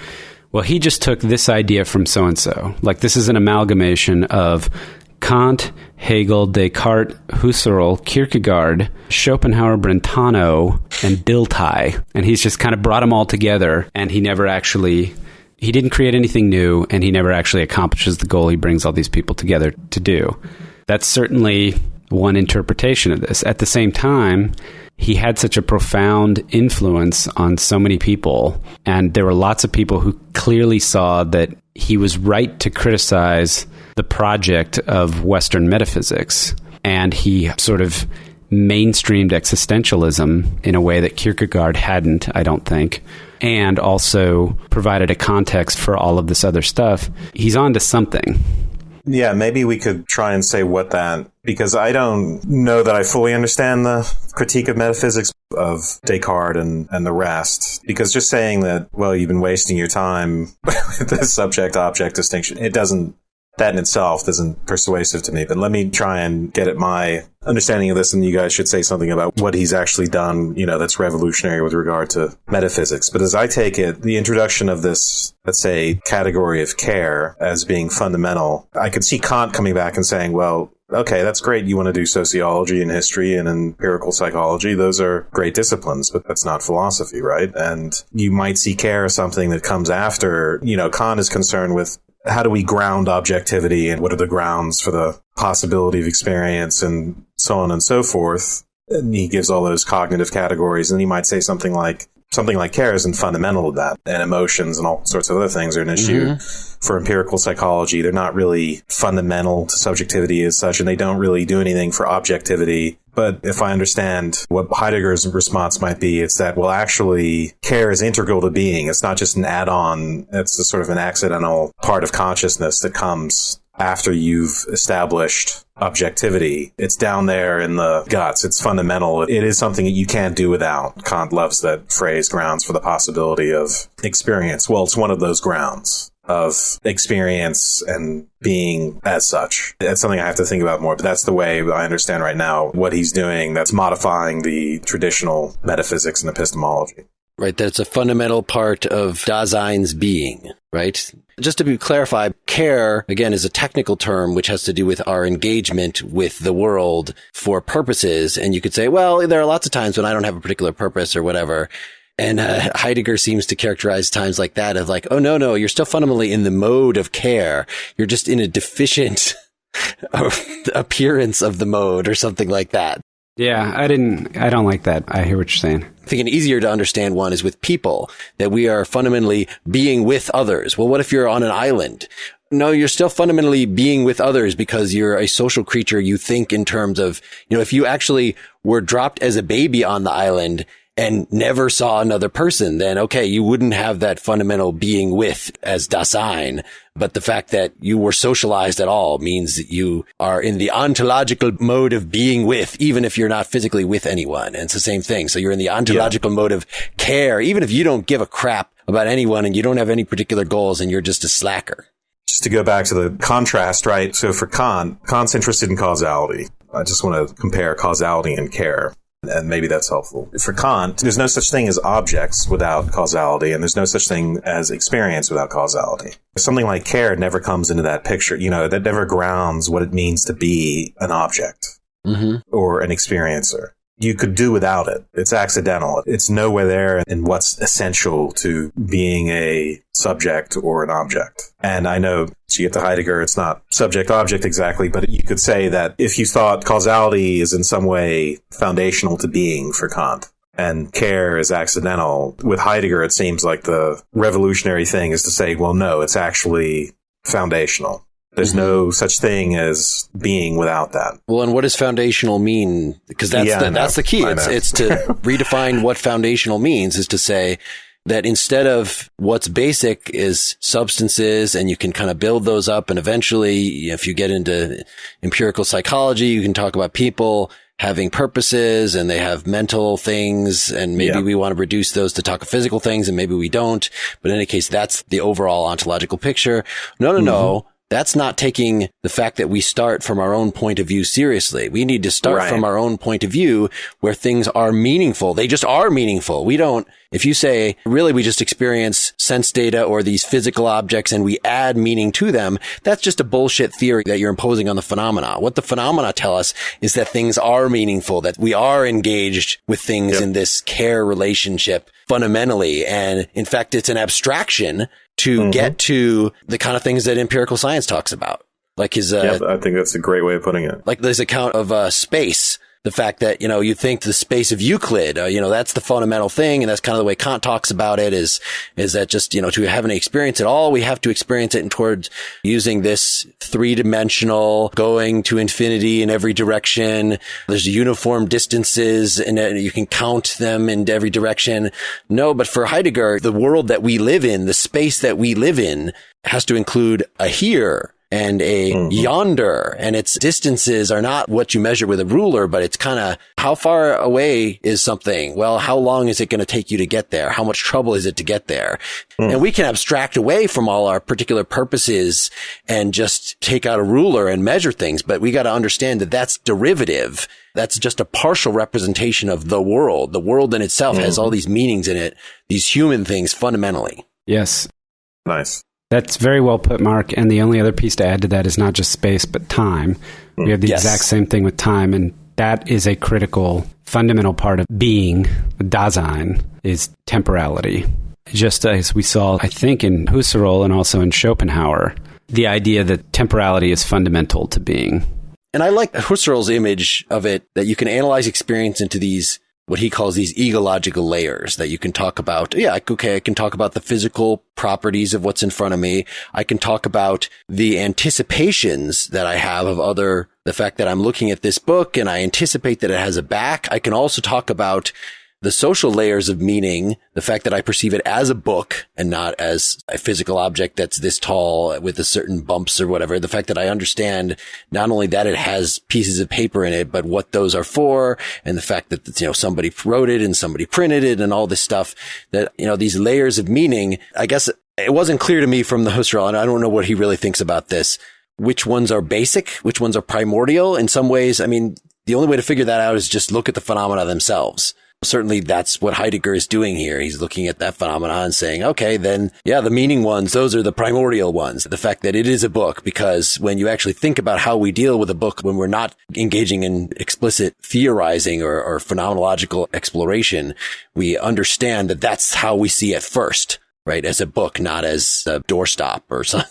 well, he just took this idea from so-and-so. Like, this is an amalgamation of Kant, Hegel, Descartes, Husserl, Kierkegaard, Schopenhauer, Brentano, and Dilthey. And he's just kind of brought them all together, and he didn't create anything new, and he never actually accomplishes the goal he brings all these people together to do. That's certainly one interpretation of this. At the same time, he had such a profound influence on so many people. And there were lots of people who clearly saw that he was right to criticize the project of Western metaphysics. And he sort of mainstreamed existentialism in a way that Kierkegaard hadn't, I don't think, and also provided a context for all of this other stuff. He's on to something. Yeah, maybe we could try and say what that, because I don't know that I fully understand the critique of metaphysics of Descartes and the rest. Because just saying that, well, you've been wasting your time with the subject-object distinction, that in itself isn't persuasive to me. But let me try and get at my understanding of this, and you guys should say something about what he's actually done, that's revolutionary with regard to metaphysics. But as I take it, the introduction of this, let's say, category of care as being fundamental, I could see Kant coming back and saying, well, okay, that's great. You want to do sociology and history and empirical psychology. Those are great disciplines, but that's not philosophy, right? And you might see care as something that comes after, Kant is concerned with how do we ground objectivity and what are the grounds for the possibility of experience and so on and so forth. And he gives all those cognitive categories, and he might say something like care isn't fundamental to that, and emotions and all sorts of other things are an issue for empirical psychology. They're not really fundamental to subjectivity as such, and they don't really do anything for objectivity. But if I understand what Heidegger's response might be, it's that, well, actually, care is integral to being. It's not just an add-on. It's a sort of an accidental part of consciousness that comes after you've established objectivity. It's down there in the guts. It's fundamental. It is something that you can't do without. Kant loves that phrase, grounds for the possibility of experience. Well, it's one of those grounds of experience and being as such. That's something I have to think about more, but that's the way I understand right now what he's doing. That's modifying the traditional metaphysics and epistemology. Right, that's a fundamental part of Dasein's being, right? Just to clarify, care, again, is a technical term which has to do with our engagement with the world for purposes. And you could say, well, there are lots of times when I don't have a particular purpose or whatever. And Heidegger seems to characterize times like that of like, oh, no, you're still fundamentally in the mode of care. You're just in a deficient appearance of the mode or something like that. Yeah, I don't like that. I hear what you're saying. I think an easier to understand one is with people, that we are fundamentally being with others. Well, what if you're on an island? No, you're still fundamentally being with others because you're a social creature. You think in terms of, if you actually were dropped as a baby on the island and never saw another person, then okay, you wouldn't have that fundamental being with as Dasein. But the fact that you were socialized at all means that you are in the ontological mode of being with, even if you're not physically with anyone. And it's the same thing. So you're in the ontological mode of care, even if you don't give a crap about anyone and you don't have any particular goals and you're just a slacker. Just to go back to the contrast, right? So for Kant's interested in causality. I just want to compare causality and care. And maybe that's helpful. For Kant, there's no such thing as objects without causality, and there's no such thing as experience without causality. Something like care never comes into that picture. That never grounds what it means to be an object or an experiencer. You could do without it. It's accidental. It's nowhere there in what's essential to being a subject or an object. And I know, to get to Heidegger, it's not subject-object exactly, but you could say that if you thought causality is in some way foundational to being for Kant, and care is accidental, with Heidegger it seems like the revolutionary thing is to say, well, no, it's actually foundational. There's no such thing as being without that. Well, and what does foundational mean? Because that's the key. It's to redefine what foundational means, is to say that instead of what's basic is substances, and you can kind of build those up, and eventually, if you get into empirical psychology, you can talk about people having purposes and they have mental things, and maybe we want to reduce those to talk of physical things, and maybe we don't. But in any case, that's the overall ontological picture. No. That's not taking the fact that we start from our own point of view seriously. We need to start from our own point of view where things are meaningful. They just are meaningful. If you say, really, we just experience sense data or these physical objects and we add meaning to them, that's just a bullshit theory that you're imposing on the phenomena. What the phenomena tell us is that things are meaningful, that we are engaged with things in this care relationship fundamentally. And in fact, it's an abstraction to get to the kind of things that empirical science talks about. Like his, I think that's a great way of putting it. Like this account of space, the fact that, you think the space of Euclid, that's the fundamental thing. And that's kind of the way Kant talks about it is that just, to have any experience at all, we have to experience it towards using this 3-dimensional going to infinity in every direction. There's uniform distances and you can count them in every direction. No, but for Heidegger, the world that we live in, the space that we live in has to include a here and a yonder, and its distances are not what you measure with a ruler, but it's kind of how far away is something? Well, how long is it going to take you to get there? How much trouble is it to get there? And we can abstract away from all our particular purposes and just take out a ruler and measure things, but we got to understand that that's derivative. That's just a partial representation of the world. The world in itself has all these meanings in it, these human things fundamentally. Yes. Nice. That's very well put, Mark. And the only other piece to add to that is not just space, but time. We have the exact same thing with time. And that is a critical, fundamental part of being, Dasein, is temporality. Just as we saw, I think, in Husserl and also in Schopenhauer, the idea that temporality is fundamental to being. And I like Husserl's image of it, that you can analyze experience into these, what he calls these egological layers that you can talk about. Yeah, okay, I can talk about the physical properties of what's in front of me. I can talk about the anticipations that I have of the fact that I'm looking at this book and I anticipate that it has a back. I can also talk about the social layers of meaning, the fact that I perceive it as a book and not as a physical object that's this tall with a certain bumps or whatever. The fact that I understand not only that it has pieces of paper in it, but what those are for, and the fact that, somebody wrote it and somebody printed it and all this stuff, that, these layers of meaning. I guess it wasn't clear to me from the Husserl, and I don't know what he really thinks about this, which ones are basic, which ones are primordial. In some ways, the only way to figure that out is just look at the phenomena themselves. Certainly that's what Heidegger is doing here. He's looking at that phenomenon and saying, okay, then, the meaning ones, those are the primordial ones. The fact that it is a book, because when you actually think about how we deal with a book, when we're not engaging in explicit theorizing or phenomenological exploration, we understand that that's how we see it first, right? As a book, not as a doorstop or something,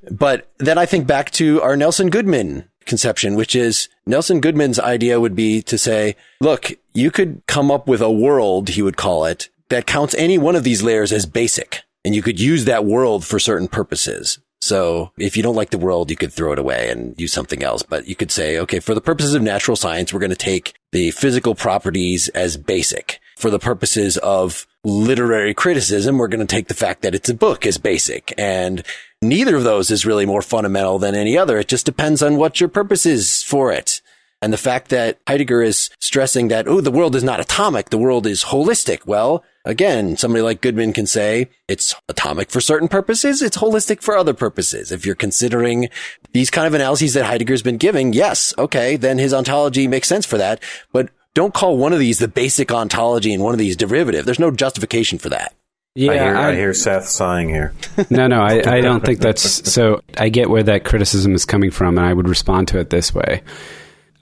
But then I think back to our Nelson Goodman conception, which is Nelson Goodman's idea would be to say, look, you could come up with a world, he would call it, that counts any one of these layers as basic. And you could use that world for certain purposes. So if you don't like the world, you could throw it away and use something else. But you could say, okay, for the purposes of natural science, we're going to take the physical properties as basic. For the purposes of literary criticism, we're going to take the fact that it's a book as basic. And neither of those is really more fundamental than any other. It just depends on what your purpose is for it. And the fact that Heidegger is stressing that, the world is not atomic, the world is holistic. Well, again, somebody like Goodman can say it's atomic for certain purposes, it's holistic for other purposes. If you're considering these kind of analyses that Heidegger's been giving, yes, okay, then his ontology makes sense for that. But don't call one of these the basic ontology and one of these derivative. There's no justification for that. Yeah, I hear Seth sighing here. No, I don't think that's so. I get where that criticism is coming from, and I would respond to it this way.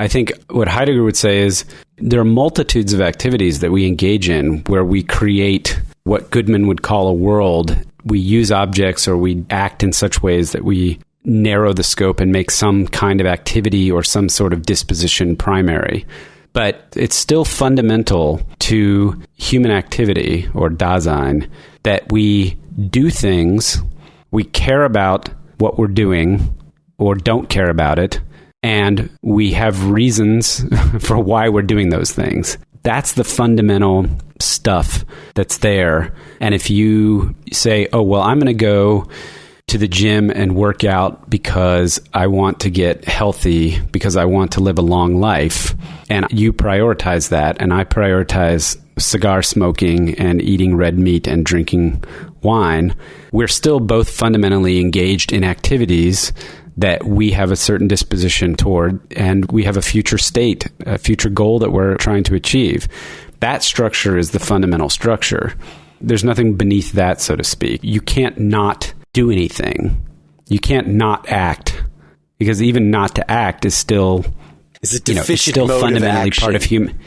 I think what Heidegger would say is there are multitudes of activities that we engage in where we create what Goodman would call a world. We use objects or we act in such ways that we narrow the scope and make some kind of activity or some sort of disposition primary. But it's still fundamental to human activity or Dasein that we do things, we care about what we're doing or don't care about it, and we have reasons for why we're doing those things. That's the fundamental stuff that's there. And if you say, I'm going to go to the gym and work out because I want to get healthy, because I want to live a long life, and you prioritize that, and I prioritize cigar smoking and eating red meat and drinking wine, we're still both fundamentally engaged in activities that we have a certain disposition toward, and we have a future state, a future goal that we're trying to achieve. That structure is the fundamental structure. There's nothing beneath that, so to speak. You can't not do anything. You can't not act, because even not to act is still, it's a deficient it's still mode fundamentally of action. part of human.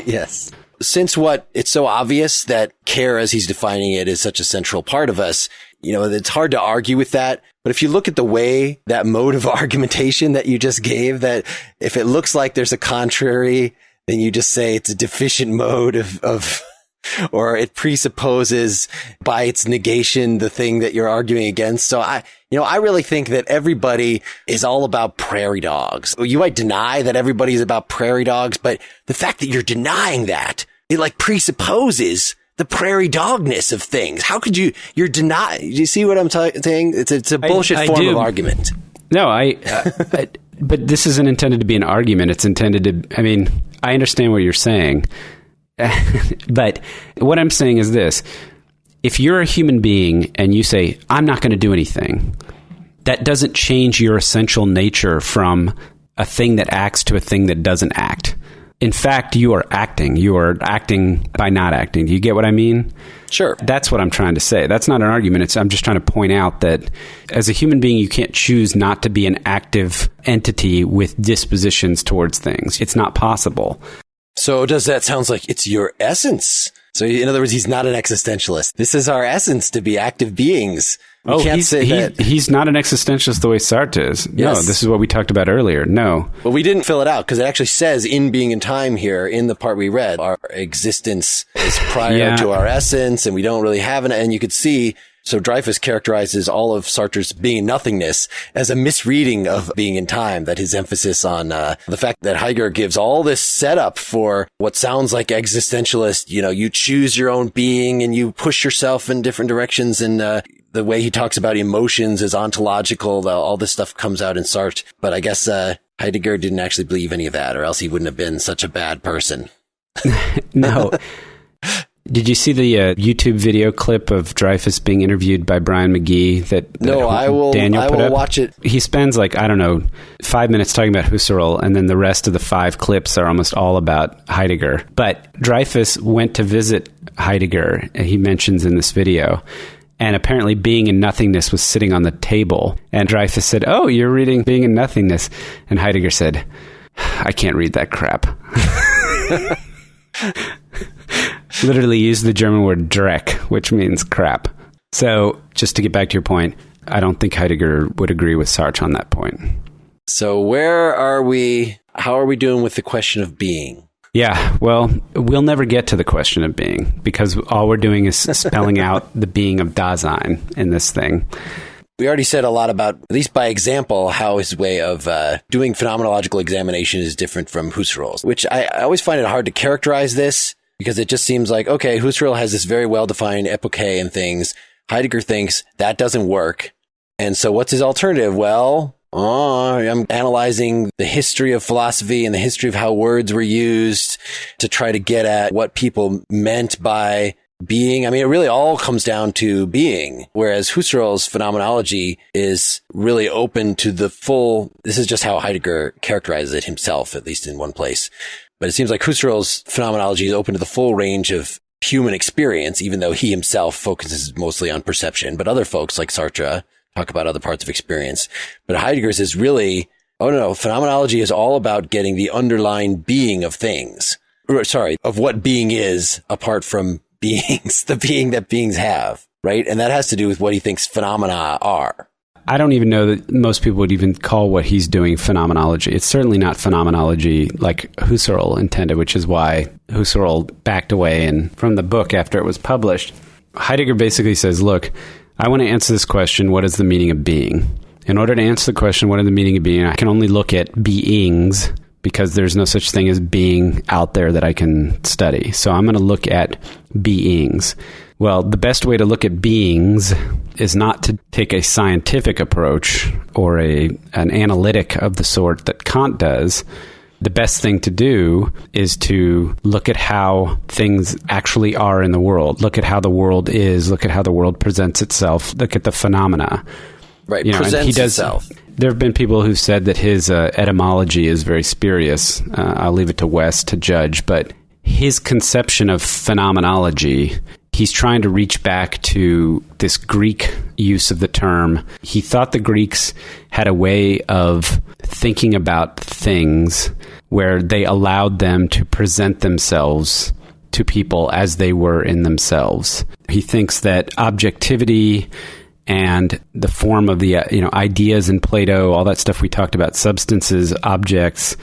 Yes. since it's so obvious that care, as he's defining it, is such a central part of us, it's hard to argue with that. But if you look at the way that mode of argumentation that you just gave, that if it looks like there's a contrary, then you just say it's a deficient mode of or it presupposes by its negation the thing that you're arguing against. So I really think that everybody is all about prairie dogs. You might deny that everybody is about prairie dogs, but the fact that you're denying that, it like presupposes the prairie dogness of things. How could you're denying? Do you see what I'm saying? It's a bullshit form of argument. No, but this isn't intended to be an argument. It's intended to, I understand what you're saying. But what I'm saying is this. If you're a human being and you say, I'm not going to do anything, that doesn't change your essential nature from a thing that acts to a thing that doesn't act. In fact, you are acting. You are acting by not acting. Do you get what I mean? Sure. That's what I'm trying to say. That's not an argument. I'm just trying to point out that as a human being, you can't choose not to be an active entity with dispositions towards things. It's not possible. So does that sound like it's your essence? So in other words, he's not an existentialist. This is our essence, to be active beings. He's not an existentialist the way Sartre is. Yes. No, this is what we talked about earlier. No. But we didn't fill it out because it actually says in Being and Time here in the part we read, our existence is prior to our essence and we don't really have it. And you could see, so Dreyfus characterizes all of Sartre's being and nothingness as a misreading of Being in Time, that his emphasis on the fact that Heidegger gives all this setup for what sounds like existentialist, you choose your own being and you push yourself in different directions, and the way he talks about emotions is ontological. All this stuff comes out in Sartre. But I guess Heidegger didn't actually believe any of that, or else he wouldn't have been such a bad person. No. Did you see the YouTube video clip of Dreyfus being interviewed by Brian McGee? No, I will watch it. He spends 5 minutes talking about Husserl, and then the rest of the 5 clips are almost all about Heidegger. But Dreyfus went to visit Heidegger, he mentions in this video, and apparently Being and Nothingness was sitting on the table. And Dreyfus said, "Oh, you're reading Being and Nothingness." And Heidegger said, "I can't read that crap." Literally used the German word Dreck, which means crap. So just to get back to your point, I don't think Heidegger would agree with Sartre on that point. So where are we? How are we doing with the question of being? Yeah, well, we'll never get to the question of being because all we're doing is spelling out the being of Dasein in this thing. We already said a lot about, at least by example, how his way of doing phenomenological examination is different from Husserl's, which I always find it hard to characterize this because it just seems like, okay, Husserl has this very well-defined epoche and things. Heidegger thinks that doesn't work. And so what's his alternative? Well, I'm analyzing the history of philosophy and the history of how words were used to try to get at what people meant by being. It really all comes down to being, whereas Husserl's phenomenology is really open to the full. This is just how Heidegger characterizes it himself, at least in one place. But it seems like Husserl's phenomenology is open to the full range of human experience, even though he himself focuses mostly on perception. But other folks like Sartre talk about other parts of experience. But Heidegger's is really, phenomenology is all about getting the underlying being of things. Of what being is apart from beings, the being that beings have, right? And that has to do with what he thinks phenomena are. I don't even know that most people would even call what he's doing phenomenology. It's certainly not phenomenology like Husserl intended, which is why Husserl backed away from the book after it was published. Heidegger basically says, look, I want to answer this question, what is the meaning of being? In order to answer the question, what is the meaning of being, I can only look at beings because there's no such thing as being out there that I can study. So I'm going to look at beings. Well, the best way to look at beings is not to take a scientific approach or an analytic of the sort that Kant does. The best thing to do is to look at how things actually are in the world. Look at how the world is. Look at how the world presents itself. Look at the phenomena. Right, presents itself. There have been people who've said that his etymology is very spurious. I'll leave it to Wes to judge, but his conception of phenomenology, he's trying to reach back to this Greek use of the term. He thought the Greeks had a way of thinking about things where they allowed them to present themselves to people as they were in themselves. He thinks that objectivity and the form of the ideas in Plato, all that stuff we talked about, substances, objects,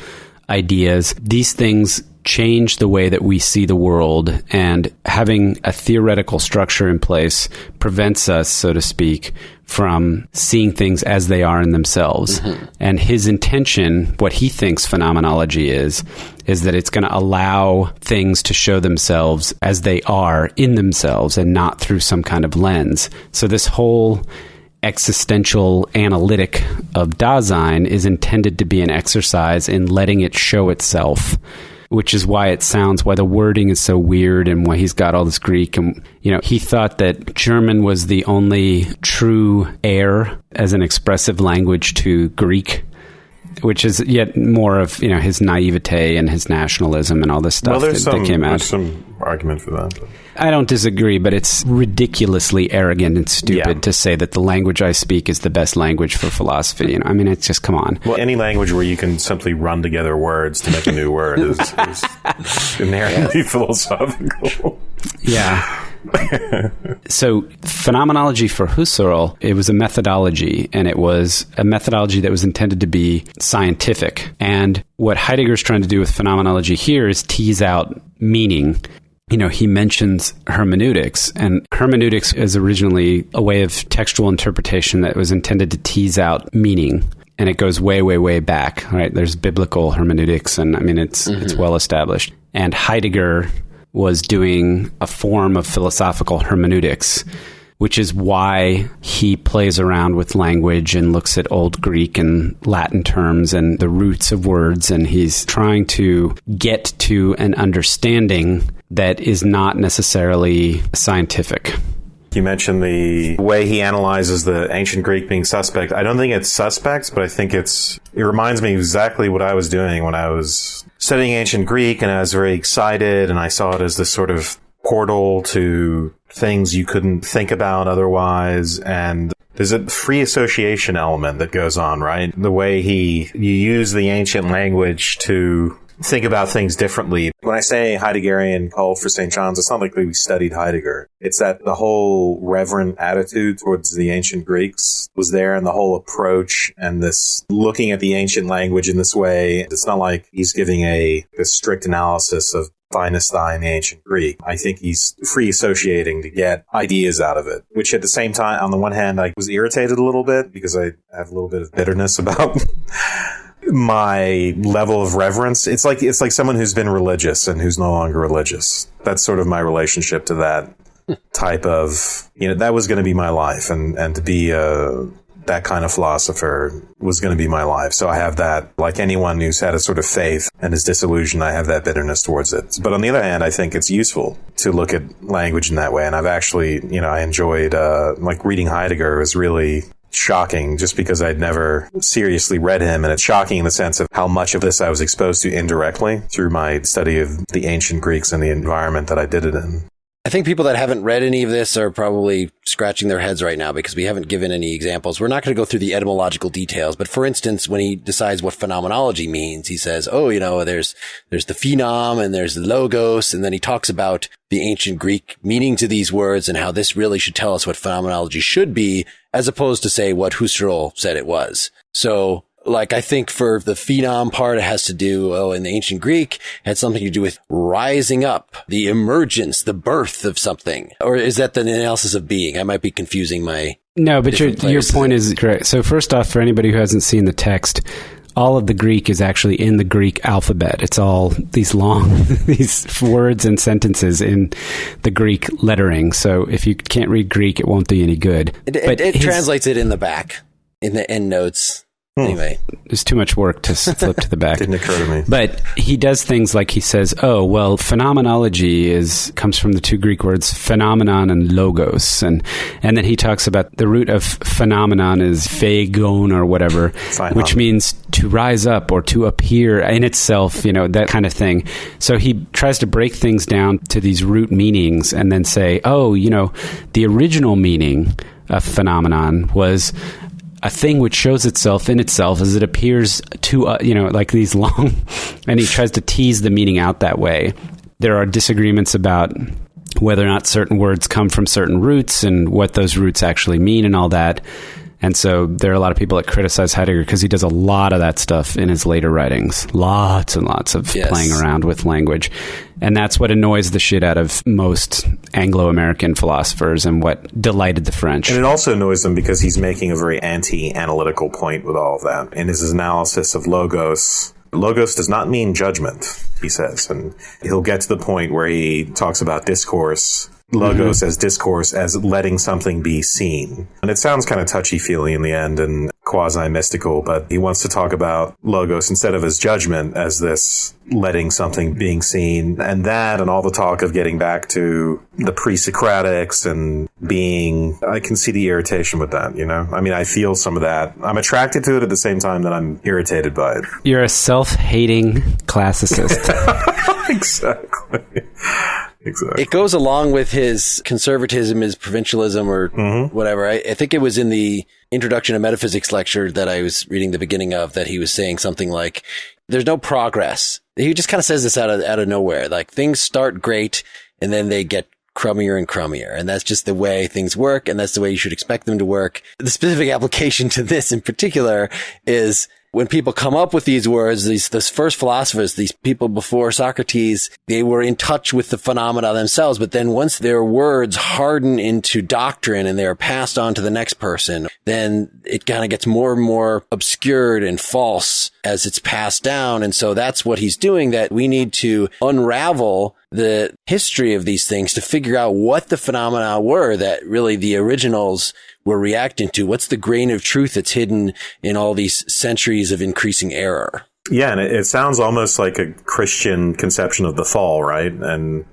ideas, these things change the way that we see the world, and having a theoretical structure in place prevents us, so to speak, from seeing things as they are in themselves. Mm-hmm. And his intention, what he thinks phenomenology is that it's going to allow things to show themselves as they are in themselves and not through some kind of lens. So this whole existential analytic of Dasein is intended to be an exercise in letting it show itself, which is why the wording is so weird and why he's got all this Greek. And, he thought that German was the only true heir as an expressive language to Greek, which is yet more of, his naivete and his nationalism and all this stuff that came out. There's some argument for that. I don't disagree, but it's ridiculously arrogant and stupid to say that the language I speak is the best language for philosophy. It's just, come on. Well, any language where you can simply run together words to make a new word is inherently philosophical. Yeah. So phenomenology for Husserl, it was a methodology, and it was a methodology that was intended to be scientific. And what Heidegger's trying to do with phenomenology here is tease out meaning. He mentions hermeneutics, and hermeneutics is originally a way of textual interpretation that was intended to tease out meaning. And it goes way, way, way back, right? There's biblical hermeneutics, and it's well established. And Heidegger was doing a form of philosophical hermeneutics, which is why he plays around with language and looks at Old Greek and Latin terms and the roots of words, and he's trying to get to an understanding that is not necessarily scientific. You mentioned the way he analyzes the ancient Greek being suspect. I don't think it's suspect, but I think it reminds me exactly what I was doing when I was studying ancient Greek, and I was very excited, and I saw it as this sort of portal to things you couldn't think about otherwise. And there's a free association element that goes on, right? The way you use the ancient language to think about things differently. When I say Heideggerian cult for St. John's, it's not like we studied Heidegger. It's that the whole reverent attitude towards the ancient Greeks was there, and the whole approach and this looking at the ancient language in this way. It's not like he's giving a strict analysis of Philistine in the ancient Greek. I think he's free associating to get ideas out of it, which at the same time, on the one hand, I was irritated a little bit because I have a little bit of bitterness about my level of reverence. It's like someone who's been religious and who's no longer religious. That's sort of my relationship to that type of, that was going to be my life, and to be that kind of philosopher was going to be my life. So I have that, like anyone who's had a sort of faith and is disillusioned, I have that bitterness towards it. But on the other hand, I think it's useful to look at language in that way. And I've actually, I enjoyed, reading Heidegger was really shocking just because I'd never seriously read him. And it's shocking in the sense of how much of this I was exposed to indirectly through my study of the ancient Greeks and the environment that I did it in. I think people that haven't read any of this are probably scratching their heads right now because we haven't given any examples. We're not going to go through the etymological details, but for instance, when he decides what phenomenology means, he says, there's the phenom and there's the logos, and then he talks about the ancient Greek meaning to these words and how this really should tell us what phenomenology should be, as opposed to say what Husserl said it was. So, I think for the phenom part, it has to do, in the ancient Greek, it had something to do with rising up, the emergence, the birth of something. Or is that the analysis of being? I might be confusing my... No, but your point is correct. So first off, for anybody who hasn't seen the text, all of the Greek is actually in the Greek alphabet. It's all these long, these words and sentences in the Greek lettering. So if you can't read Greek, it won't do you any good. It translates it in the back, in the end notes. Anyway, there's too much work to flip to the back. Didn't occur to me. But he does things like he says, phenomenology comes from the two Greek words phenomenon and logos. And then he talks about the root of phenomenon is phagon or whatever, which means to rise up or to appear in itself, that kind of thing. So he tries to break things down to these root meanings and then say, the original meaning of phenomenon was a thing which shows itself in itself as it appears to, like these long, and he tries to tease the meaning out that way. there are disagreements about whether or not certain words come from certain roots and what those roots actually mean and all that. And so there are a lot of people that criticize Heidegger because he does a lot of that stuff in his later writings. Lots and lots of playing around with language. And that's what annoys the shit out of most Anglo-American philosophers and what delighted the French. And it also annoys them because he's making a very anti-analytical point with all of that. In his analysis of logos, logos does not mean judgment, he says. And he'll get to the point where he talks about discourse, logos as discourse, as letting something be seen. And it sounds kind of touchy-feely in the end and quasi-mystical, but he wants to talk about logos instead of as judgment, as this letting something being seen. And that, and all the talk of getting back to the pre-Socratics and being, I can see the irritation with that, you know? I mean, I feel some of that. I'm attracted to it at the same time that I'm irritated by it. You're a self-hating classicist. Exactly. It goes along with his conservatism, his provincialism, or whatever. I think it was in the Introduction to Metaphysics lecture that I was reading the beginning of that he was saying something like, there's no progress. He just kind of says this out of nowhere. Like, things start great and then they get crummier and crummier. And that's just the way things work. And that's the way you should expect them to work. The specific application to this in particular is when people come up with these words, these first philosophers, these people before Socrates, they were in touch with the phenomena themselves. But then once their words harden into doctrine and they're passed on to the next person, then it kind of gets more and more obscured and false as it's passed down. And so that's what he's doing, that we need to unravel the history of these things to figure out what the phenomena were that really the originals were reacting to. What's the grain of truth that's hidden in all these centuries of increasing error? Yeah, and it sounds almost like a Christian conception of the fall, right? And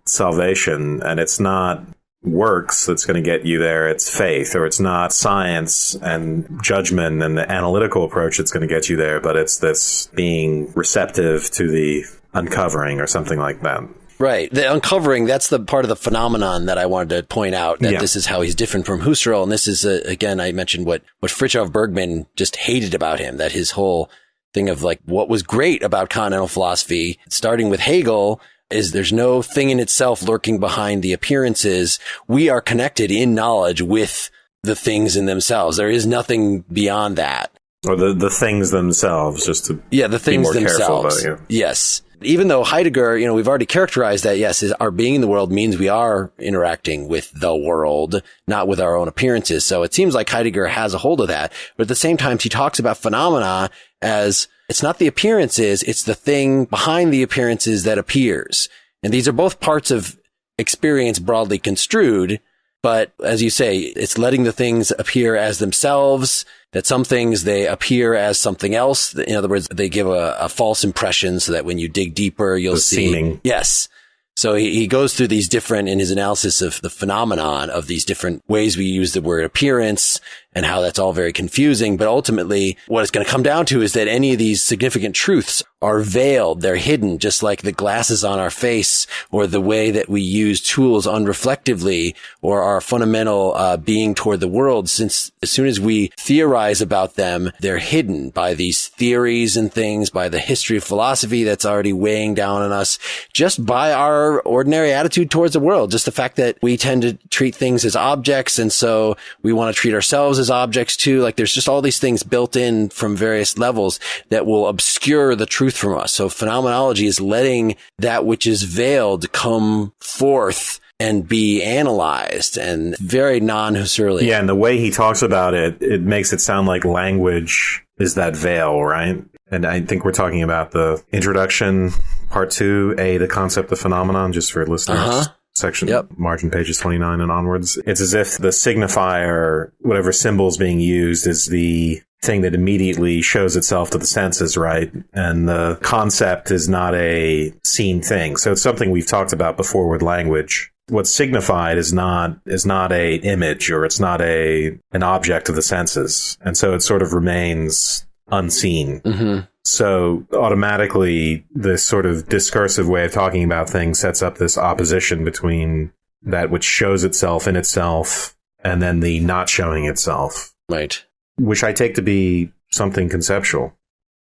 salvation. And it's not works that's going to get you there. It's faith, or it's not science and judgment and the analytical approach that's going to get you there, but it's this being receptive to the uncovering or something like that. Right. The uncovering, that's the part of the phenomenon that I wanted to point out, that this is how he's different from Husserl. And this is, again, I mentioned what Fritjof Bergman just hated about him, that his whole thing of like what was great about continental philosophy, starting with Hegel, is there's no thing in itself lurking behind the appearances. We are connected in knowledge with the things in themselves. There is nothing beyond that. Or the things themselves, just to the things be more themselves. careful about, Yes. Even though Heidegger, we've already characterized that, yes, our being in the world means we are interacting with the world, not with our own appearances. So it seems like Heidegger has a hold of that. But at the same time, he talks about phenomena as it's not the appearances, it's the thing behind the appearances that appears. And these are both parts of experience broadly construed. But as you say, it's letting the things appear as themselves, that some things, they appear as something else. In other words, they give a false impression so that when you dig deeper, you'll see. Seeming. Yes. So he goes through these different, in his analysis of the phenomenon, of these different ways we use the word appearance and how that's all very confusing. But ultimately, what it's going to come down to is that any of these significant truths are veiled. They're hidden, just like the glasses on our face or the way that we use tools unreflectively or our fundamental being toward the world. Since as soon as we theorize about them, they're hidden by these theories and things, by the history of philosophy that's already weighing down on us, just by our ordinary attitude towards the world. Just the fact that we tend to treat things as objects. And so we want to treat ourselves as objects too. Like there's just all these things built in from various levels that will obscure the truth from us. So phenomenology is letting that which is veiled come forth and be analyzed, and very non-Husserlian. Yeah, and the way he talks about it, it makes it sound like language is that veil, right? And I think we're talking about the introduction, part 2A, the concept of phenomenon, just for listeners. Section, margin pages 29 and onwards. It's as if the signifier, whatever symbol is being used, is the thing that immediately shows itself to the senses, right? And the concept is not a seen thing. So it's something we've talked about before with language. What's signified is not a image, or it's not an object of the senses. And so it sort of remains unseen. Mm-hmm. So automatically, this sort of discursive way of talking about things sets up this opposition between that which shows itself in itself and then the not showing itself. Right. Which I take to be something conceptual.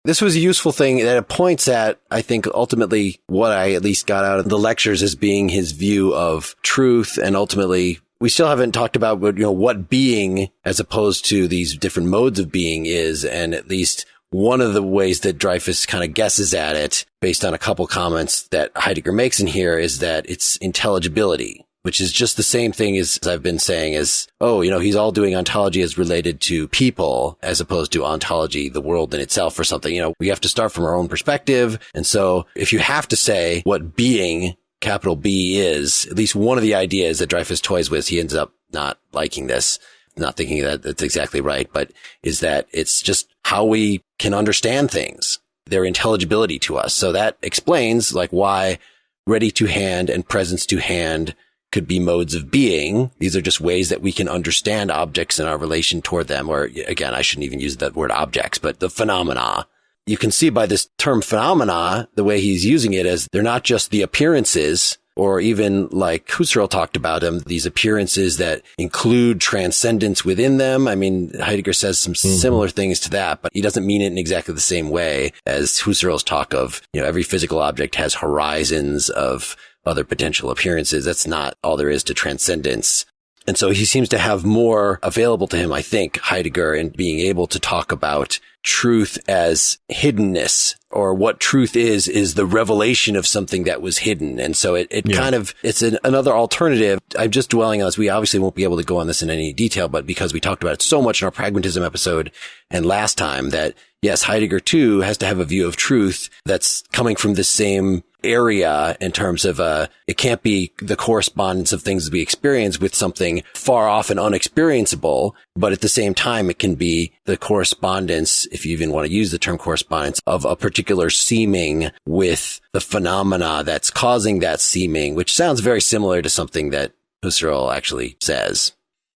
This was a useful thing that it points at, I think, ultimately what I at least got out of the lectures as being his view of truth. And ultimately, we still haven't talked about, what being as opposed to these different modes of being is. And at least one of the ways that Dreyfus kind of guesses at it, based on a couple comments that Heidegger makes in here, is that it's intelligibility, which is just the same thing as I've been saying as, he's all doing ontology as related to people as opposed to ontology, the world in itself or something. We have to start from our own perspective. And so if you have to say what being, capital B, is, at least one of the ideas that Dreyfus toys with, he ends up not liking this, not thinking that that's exactly right, but is that it's just how we can understand things, their intelligibility to us. So that explains why ready to hand and presence to hand could be modes of being. These are just ways that we can understand objects and our relation toward them. Or again, I shouldn't even use that word objects, but the phenomena. You can see by this term phenomena, the way he's using it, as they're not just the appearances, or even like Husserl talked about them, these appearances that include transcendence within them. I mean, Heidegger says some similar things to that, but he doesn't mean it in exactly the same way as Husserl's talk of, every physical object has horizons of other potential appearances. That's not all there is to transcendence. And so he seems to have more available to him, I think, Heidegger, in being able to talk about truth as hiddenness, or what truth is the revelation of something that was hidden. And so it's another alternative. I'm just dwelling on this. We obviously won't be able to go on this in any detail, but because we talked about it so much in our pragmatism episode and last time, that yes, Heidegger too has to have a view of truth that's coming from the same area in terms of, it can't be the correspondence of things that we experience with something far off and unexperienceable, but at the same time, it can be the correspondence, if you even want to use the term correspondence, of a particular seeming with the phenomena that's causing that seeming, which sounds very similar to something that Husserl actually says.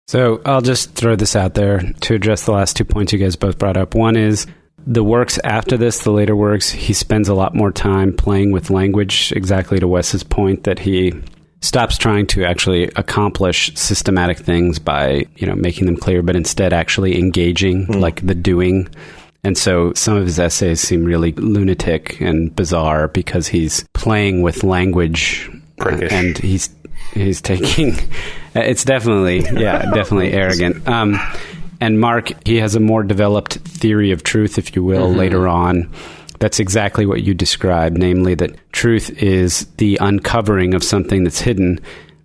So I'll just throw this out there to address the last 2 points you guys both brought up. One is the works after this, the later works, he spends a lot more time playing with language, exactly to Wes's point that he stops trying to actually accomplish systematic things by, making them clear, but instead actually engaging, like the doing. And so some of his essays seem really lunatic and bizarre because he's playing with language and he's taking, it's definitely arrogant. And Mark, he has a more developed theory of truth, if you will, later on. That's exactly what you described, namely that truth is the uncovering of something that's hidden,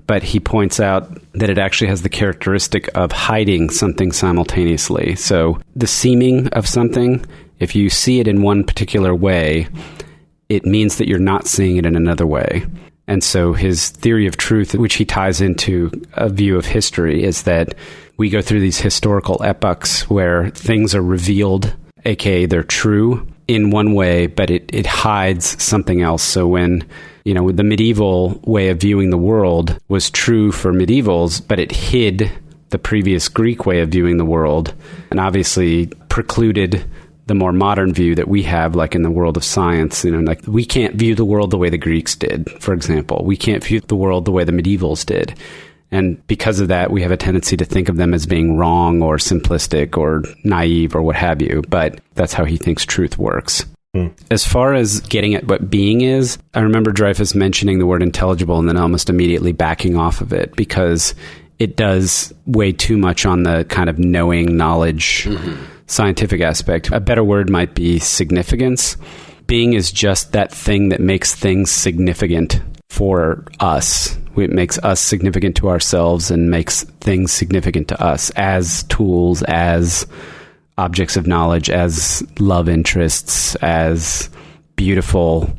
but he points out that it actually has the characteristic of hiding something simultaneously. So the seeming of something, if you see it in one particular way, it means that you're not seeing it in another way. And so his theory of truth, which he ties into a view of history, is that we go through these historical epochs where things are revealed, aka they're true in one way, but it hides something else. So when, the medieval way of viewing the world was true for medievals, but it hid the previous Greek way of viewing the world, and obviously precluded the more modern view that we have, like in the world of science, we can't view the world the way the Greeks did, for example. We can't view the world the way the medievals did. And because of that, we have a tendency to think of them as being wrong or simplistic or naive or what have you. But that's how he thinks truth works. As far as getting at what being is, I remember Dreyfus mentioning the word intelligible and then almost immediately backing off of it because it does weigh too much on the kind of knowing, knowledge, scientific aspect. A better word might be significance. Being is just that thing that makes things significant for us. It makes us significant to ourselves and makes things significant to us as tools, as objects of knowledge, as love interests, as beautiful.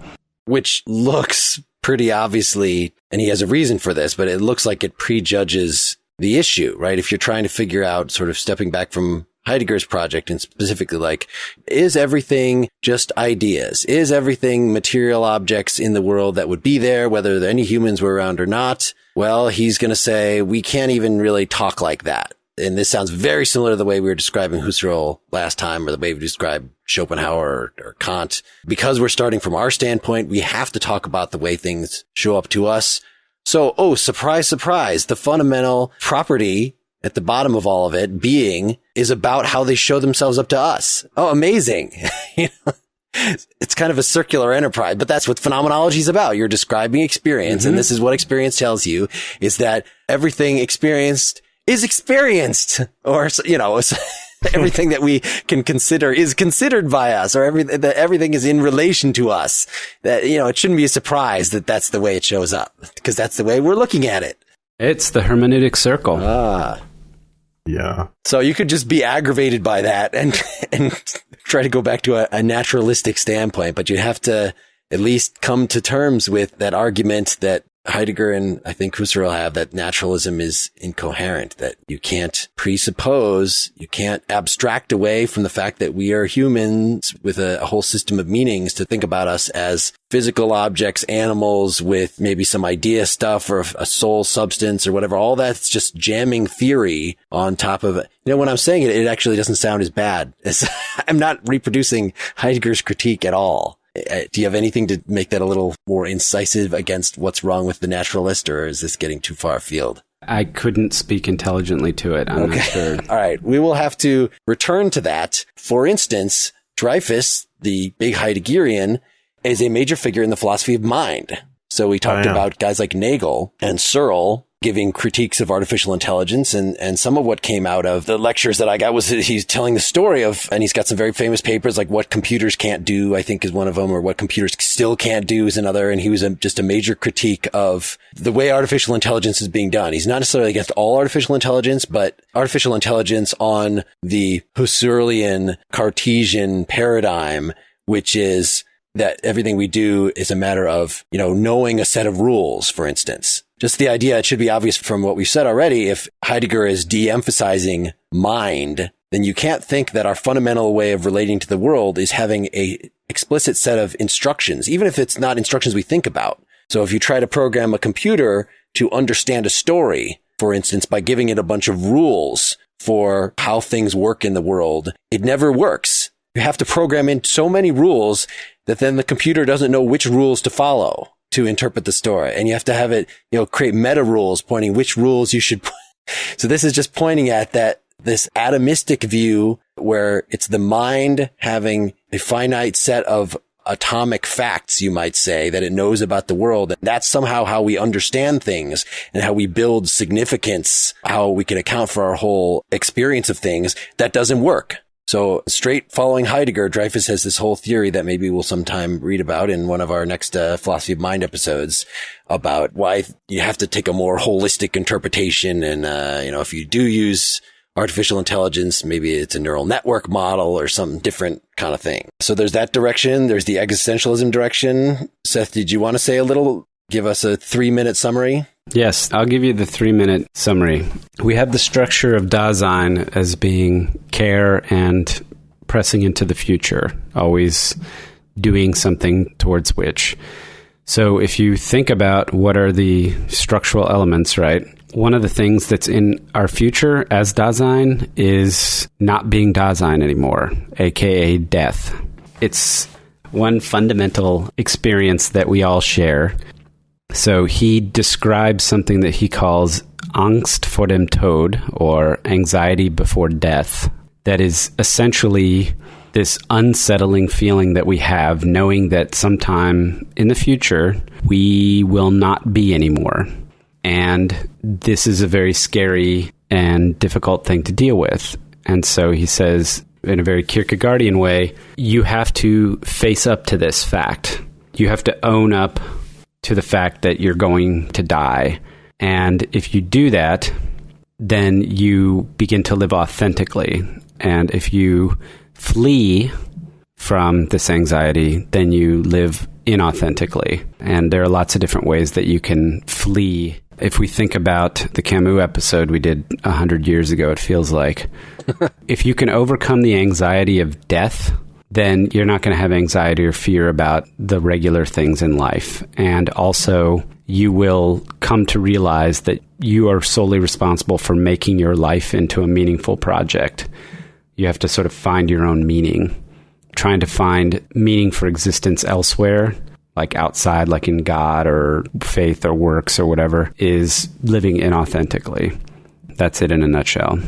Which looks pretty obviously, and he has a reason for this, but it looks like it prejudges the issue, right? If you're trying to figure out, sort of stepping back from Heidegger's project and specifically is everything just ideas? Is everything material objects in the world that would be there, whether any humans were around or not? Well, he's going to say we can't even really talk like that. And this sounds very similar to the way we were describing Husserl last time, or the way we described Schopenhauer or Kant. Because we're starting from our standpoint, we have to talk about the way things show up to us. So, surprise, surprise, the fundamental property at the bottom of all of it, being, is about how they show themselves up to us. Oh, amazing. it's kind of a circular enterprise, but that's what phenomenology is about. You're describing experience. And this is what experience tells you, is that everything experienced is experienced, or, everything that we can consider is considered by us, or everything is in relation to us. That, it shouldn't be a surprise that that's the way it shows up, because that's the way we're looking at it. It's the hermeneutic circle. Yeah. So you could just be aggravated by that and try to go back to a naturalistic standpoint, but you have to at least come to terms with that argument that Heidegger and I think Husserl have, that naturalism is incoherent, that you can't presuppose, you can't abstract away from the fact that we are humans with a whole system of meanings to think about us as physical objects, animals with maybe some idea stuff or a soul substance or whatever. All that's just jamming theory on top of it. When I'm saying it actually doesn't sound as bad. I'm not reproducing Heidegger's critique at all. Do you have anything to make that a little more incisive against what's wrong with the naturalist, or is this getting too far afield? I couldn't speak intelligently to it. I'm not sure. All right. We will have to return to that. For instance, Dreyfus, the big Heideggerian, is a major figure in the philosophy of mind. So we talked about guys like Nagel and Searle giving critiques of artificial intelligence, and some of what came out of the lectures that I got was he's telling the story of, and he's got some very famous papers like What Computers Can't Do, I think is one of them, or What Computers Still Can't Do is another, and he was just a major critique of the way artificial intelligence is being done. He's not necessarily against all artificial intelligence, but artificial intelligence on the Husserlian Cartesian paradigm, which is that everything we do is a matter of, knowing a set of rules, for instance. Just the idea, it should be obvious from what we've said already, if Heidegger is de-emphasizing mind, then you can't think that our fundamental way of relating to the world is having a explicit set of instructions, even if it's not instructions we think about. So if you try to program a computer to understand a story, for instance, by giving it a bunch of rules for how things work in the world, it never works. You have to program in so many rules that then the computer doesn't know which rules to follow to interpret the story. And you have to have it, create meta rules pointing which rules you should put. So this is just pointing at this atomistic view where it's the mind having a finite set of atomic facts, you might say, that it knows about the world. And that's somehow how we understand things and how we build significance, how we can account for our whole experience of things. That doesn't work. So straight following Heidegger, Dreyfus has this whole theory that maybe we'll sometime read about in one of our next philosophy of mind episodes about why you have to take a more holistic interpretation. And, if you do use artificial intelligence, maybe it's a neural network model or some different kind of thing. So there's that direction. There's the existentialism direction. Seth, did you want to give us a 3-minute summary? Yes, I'll give you the 3-minute summary. We have the structure of Dasein as being care and pressing into the future, always doing something towards which. So if you think about what are the structural elements, right? One of the things that's in our future as Dasein is not being Dasein anymore, aka death. It's one fundamental experience that we all share. So he describes something that he calls Angst vor dem Tod, or anxiety before death. That is essentially this unsettling feeling that we have, knowing that sometime in the future, we will not be anymore. And this is a very scary and difficult thing to deal with. And so he says, in a very Kierkegaardian way, you have to face up to this fact. You have to own up to the fact that you're going to die. And if you do that, then you begin to live authentically. And if you flee from this anxiety, then you live inauthentically. And there are lots of different ways that you can flee. If we think about the Camus episode we did 100 years ago, it feels like, if you can overcome the anxiety of death, then you're not going to have anxiety or fear about the regular things in life. And also, you will come to realize that you are solely responsible for making your life into a meaningful project. You have to sort of find your own meaning. Trying to find meaning for existence elsewhere, like outside, like in God or faith or works or whatever, is living inauthentically. That's it in a nutshell.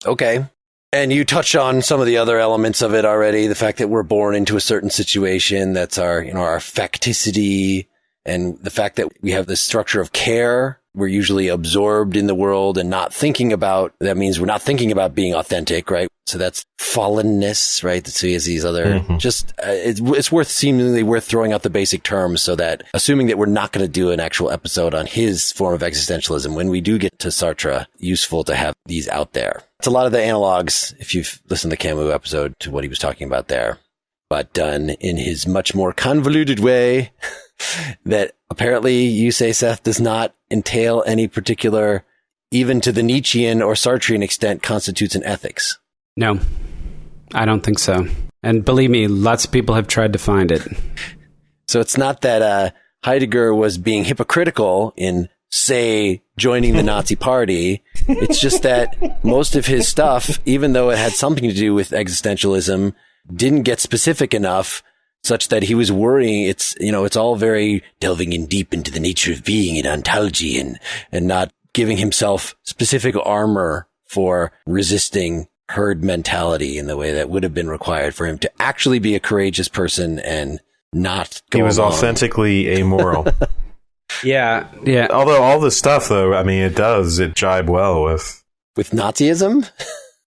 Okay. And you touched on some of the other elements of it already. The fact that we're born into a certain situation, that's our facticity, and the fact that we have this structure of care. We're usually absorbed in the world and not thinking about, that means we're not thinking about being authentic, right? So that's fallenness, right? So he has these other, it's seemingly worth throwing out the basic terms so that, assuming that we're not going to do an actual episode on his form of existentialism, when we do get to Sartre, useful to have these out there. It's a lot of the analogs, if you've listened to the Camus episode, to what he was talking about there, but done in his much more convoluted way that apparently you say, Seth, does not entail any particular, even to the Nietzschean or Sartrean extent, constitutes an ethics. No, I don't think so. And believe me, lots of people have tried to find it. So it's not that Heidegger was being hypocritical in, say, joining the Nazi party. It's just that most of his stuff, even though it had something to do with existentialism, didn't get specific enough such that he was worrying. It's all very delving in deep into the nature of being and ontology and not giving himself specific armor for resisting herd mentality in the way that would have been required for him to actually be a courageous person and not go He was along. authentically amoral. Yeah. Although all this stuff, though, I mean, it jibe well with Nazism.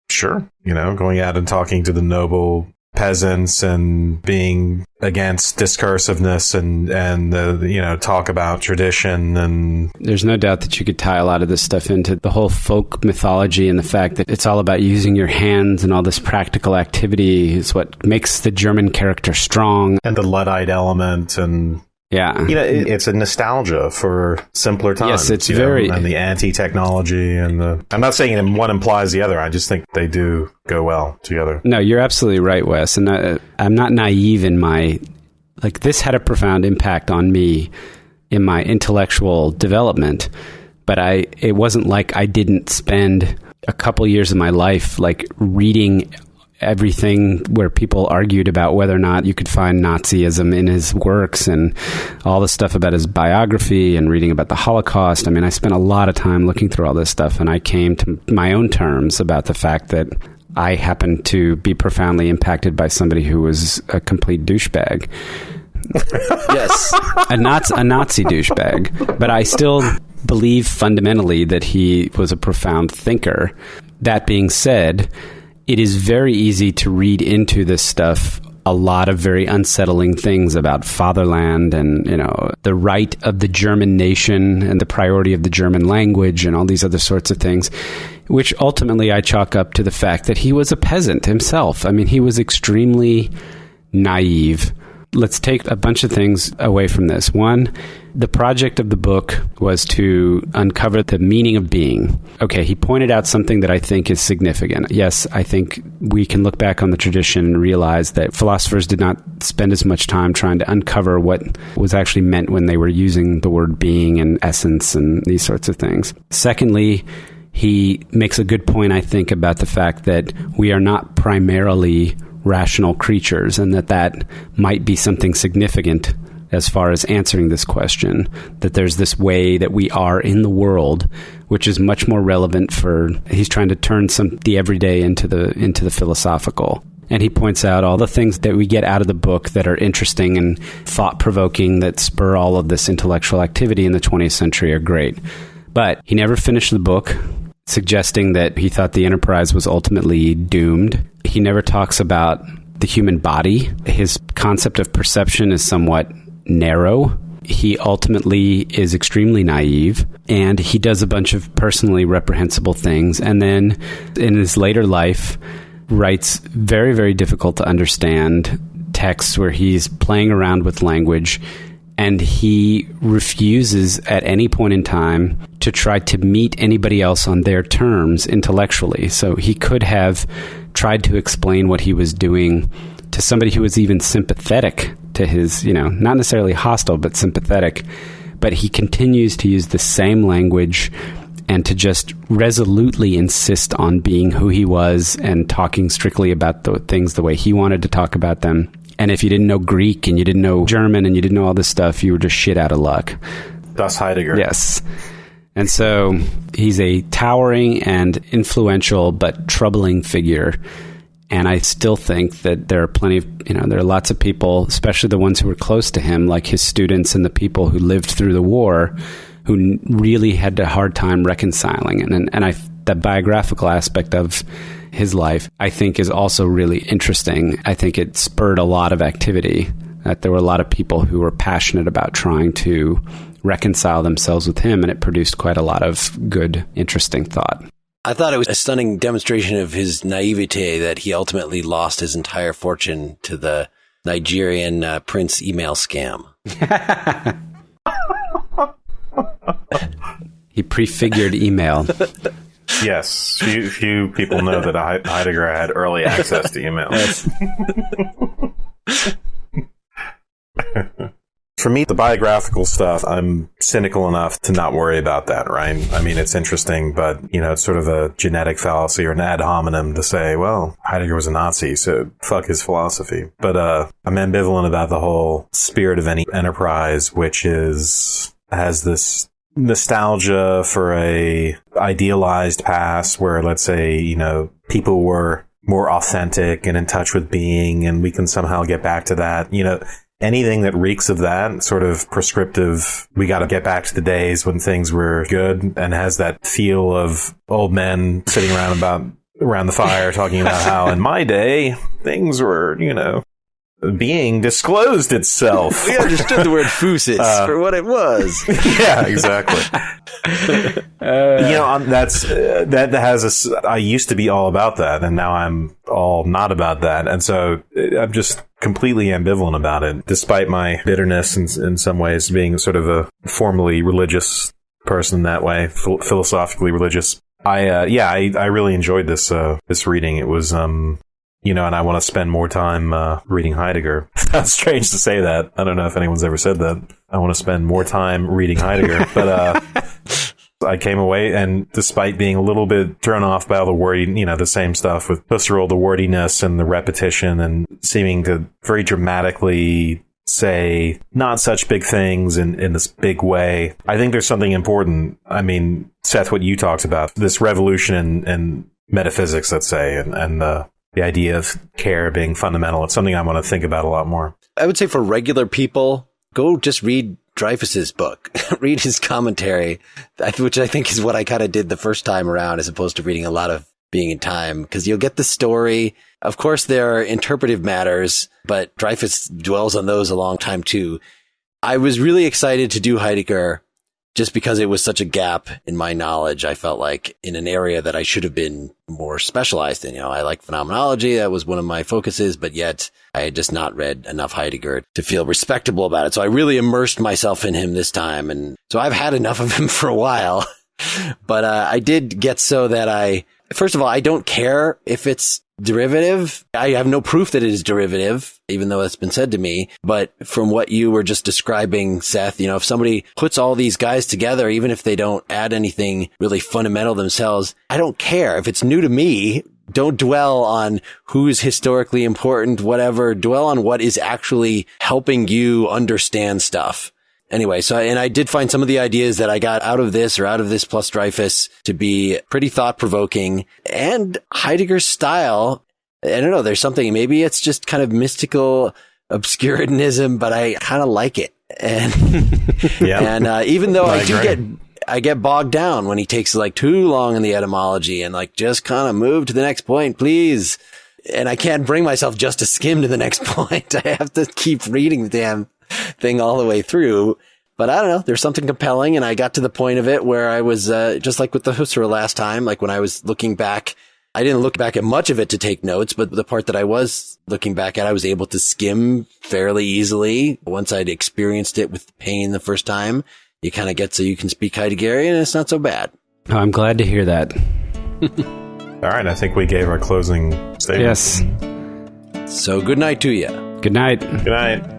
Sure. Going out and talking to the noble peasants and being against discursiveness and talk about tradition. And there's no doubt that you could tie a lot of this stuff into the whole folk mythology, and the fact that it's all about using your hands and all this practical activity is what makes the German character strong. And the Luddite element, and yeah, it's a nostalgia for simpler times. Yes, it's very, and the anti-technology, and I'm not saying one implies the other. I just think they do go well together. No, you're absolutely right, Wes. And I'm not naive in my, this had a profound impact on me in my intellectual development, but it wasn't like I didn't spend a couple years of my life reading everything where people argued about whether or not you could find Nazism in his works, and all the stuff about his biography and reading about the Holocaust. I mean, I spent a lot of time looking through all this stuff, and I came to my own terms about the fact that I happened to be profoundly impacted by somebody who was a complete douchebag. Yes. A Nazi douchebag. But I still believe fundamentally that he was a profound thinker. That being said, it is very easy to read into this stuff a lot of very unsettling things about fatherland and, the right of the German nation and the priority of the German language and all these other sorts of things, which ultimately I chalk up to the fact that he was a peasant himself. I mean, he was extremely naive. Let's take a bunch of things away from this. One, the project of the book was to uncover the meaning of being. Okay, he pointed out something that I think is significant. Yes, I think we can look back on the tradition and realize that philosophers did not spend as much time trying to uncover what was actually meant when they were using the word being and essence and these sorts of things. Secondly, he makes a good point, I think, about the fact that we are not primarily rational creatures, and that might be something significant as far as answering this question, that there's this way that we are in the world, which is much more relevant he's trying to turn the everyday into the philosophical. And he points out all the things that we get out of the book that are interesting and thought-provoking, that spur all of this intellectual activity in the 20th century are great. But he never finished the book, suggesting that he thought the enterprise was ultimately doomed. He never talks about the human body. His concept of perception is somewhat narrow. He ultimately is extremely naive, and he does a bunch of personally reprehensible things. And then in his later life, writes very, very difficult to understand texts where he's playing around with language, and he refuses at any point in time to try to meet anybody else on their terms intellectually. So he could have tried to explain what he was doing to somebody who was even sympathetic to his, not necessarily hostile, but sympathetic. But he continues to use the same language and to just resolutely insist on being who he was and talking strictly about the things the way he wanted to talk about them. And if you didn't know Greek and you didn't know German and you didn't know all this stuff, you were just shit out of luck. Thus Heidegger. Yes. And so he's a towering and influential but troubling figure. And I still think that there are plenty of, there are lots of people, especially the ones who were close to him, like his students and the people who lived through the war, who really had a hard time reconciling. And the biographical aspect of his life, I think, is also really interesting. I think it spurred a lot of activity, that there were a lot of people who were passionate about trying to reconcile themselves with him, and it produced quite a lot of good, interesting thought. I thought it was a stunning demonstration of his naivete that he ultimately lost his entire fortune to the Nigerian prince email scam. He prefigured email. Yes, few people know that Heidegger had early access to emails. For me, the biographical stuff, I'm cynical enough to not worry about that, right? I mean, it's interesting, but, it's sort of a genetic fallacy or an ad hominem to say, well, Heidegger was a Nazi, so fuck his philosophy. But I'm ambivalent about the whole spirit of any enterprise, which has this nostalgia for a idealized past where, let's say, people were more authentic and in touch with being, and we can somehow get back to that. Anything that reeks of that sort of prescriptive, we got to get back to the days when things were good, and has that feel of old men sitting around the fire talking about how in my day things were, being disclosed itself. We understood the word physis for what it was. Yeah, exactly. I used to be all about that, and now I'm all not about that. And so I'm just completely ambivalent about it, despite my bitterness in some ways, being sort of a formally religious person that way, philosophically religious. I really enjoyed this reading. It was, and I want to spend more time reading Heidegger. That's strange to say that. I don't know if anyone's ever said that. I want to spend more time reading Heidegger. But I came away, and despite being a little bit thrown off by all the wordy, the same stuff with Husserl, the wordiness and the repetition and seeming to very dramatically say not such big things in this big way. I think there's something important. I mean, Seth, what you talked about, this revolution in metaphysics, let's say, and the idea of care being fundamental. It's something I want to think about a lot more. I would say for regular people, go just read Dreyfus's book, read his commentary, which I think is what I kind of did the first time around, as opposed to reading a lot of Being in Time, because you'll get the story. Of course, there are interpretive matters, but Dreyfus dwells on those a long time too. I was really excited to do Heidegger just because it was such a gap in my knowledge. I felt like in an area that I should have been more specialized in. I like phenomenology. That was one of my focuses, but yet I had just not read enough Heidegger to feel respectable about it. So I really immersed myself in him this time. And so I've had enough of him for a while, but I did get so that first of all, I don't care if it's derivative. I have no proof that it is derivative, even though it's been said to me. But from what you were just describing, Seth, if somebody puts all these guys together, even if they don't add anything really fundamental themselves, I don't care. If it's new to me, don't dwell on who's historically important, whatever. Dwell on what is actually helping you understand stuff. Anyway, and I did find some of the ideas that I got out of this plus Dreyfus to be pretty thought-provoking. And Heidegger's style, I don't know, there's something, maybe it's just kind of mystical obscurantism, but I kind of like it. And, even though I get bogged down when he takes too long in the etymology and just kind of move to the next point, please. And I can't bring myself just to skim to the next point. I have to keep reading the damn thing all the way through. But I don't know, there's something compelling, and I got to the point of it where I was just like with the Husserl last time, when I was looking back, I didn't look back at much of it to take notes, but the part that I was looking back at, I was able to skim fairly easily. Once I'd experienced it with pain the first time, you kind of get so you can speak Heideggerian, and it's not so bad. Oh, I'm glad to hear that. All right, I think we gave our closing statement. Yes. So good night to you. Good night. Good night.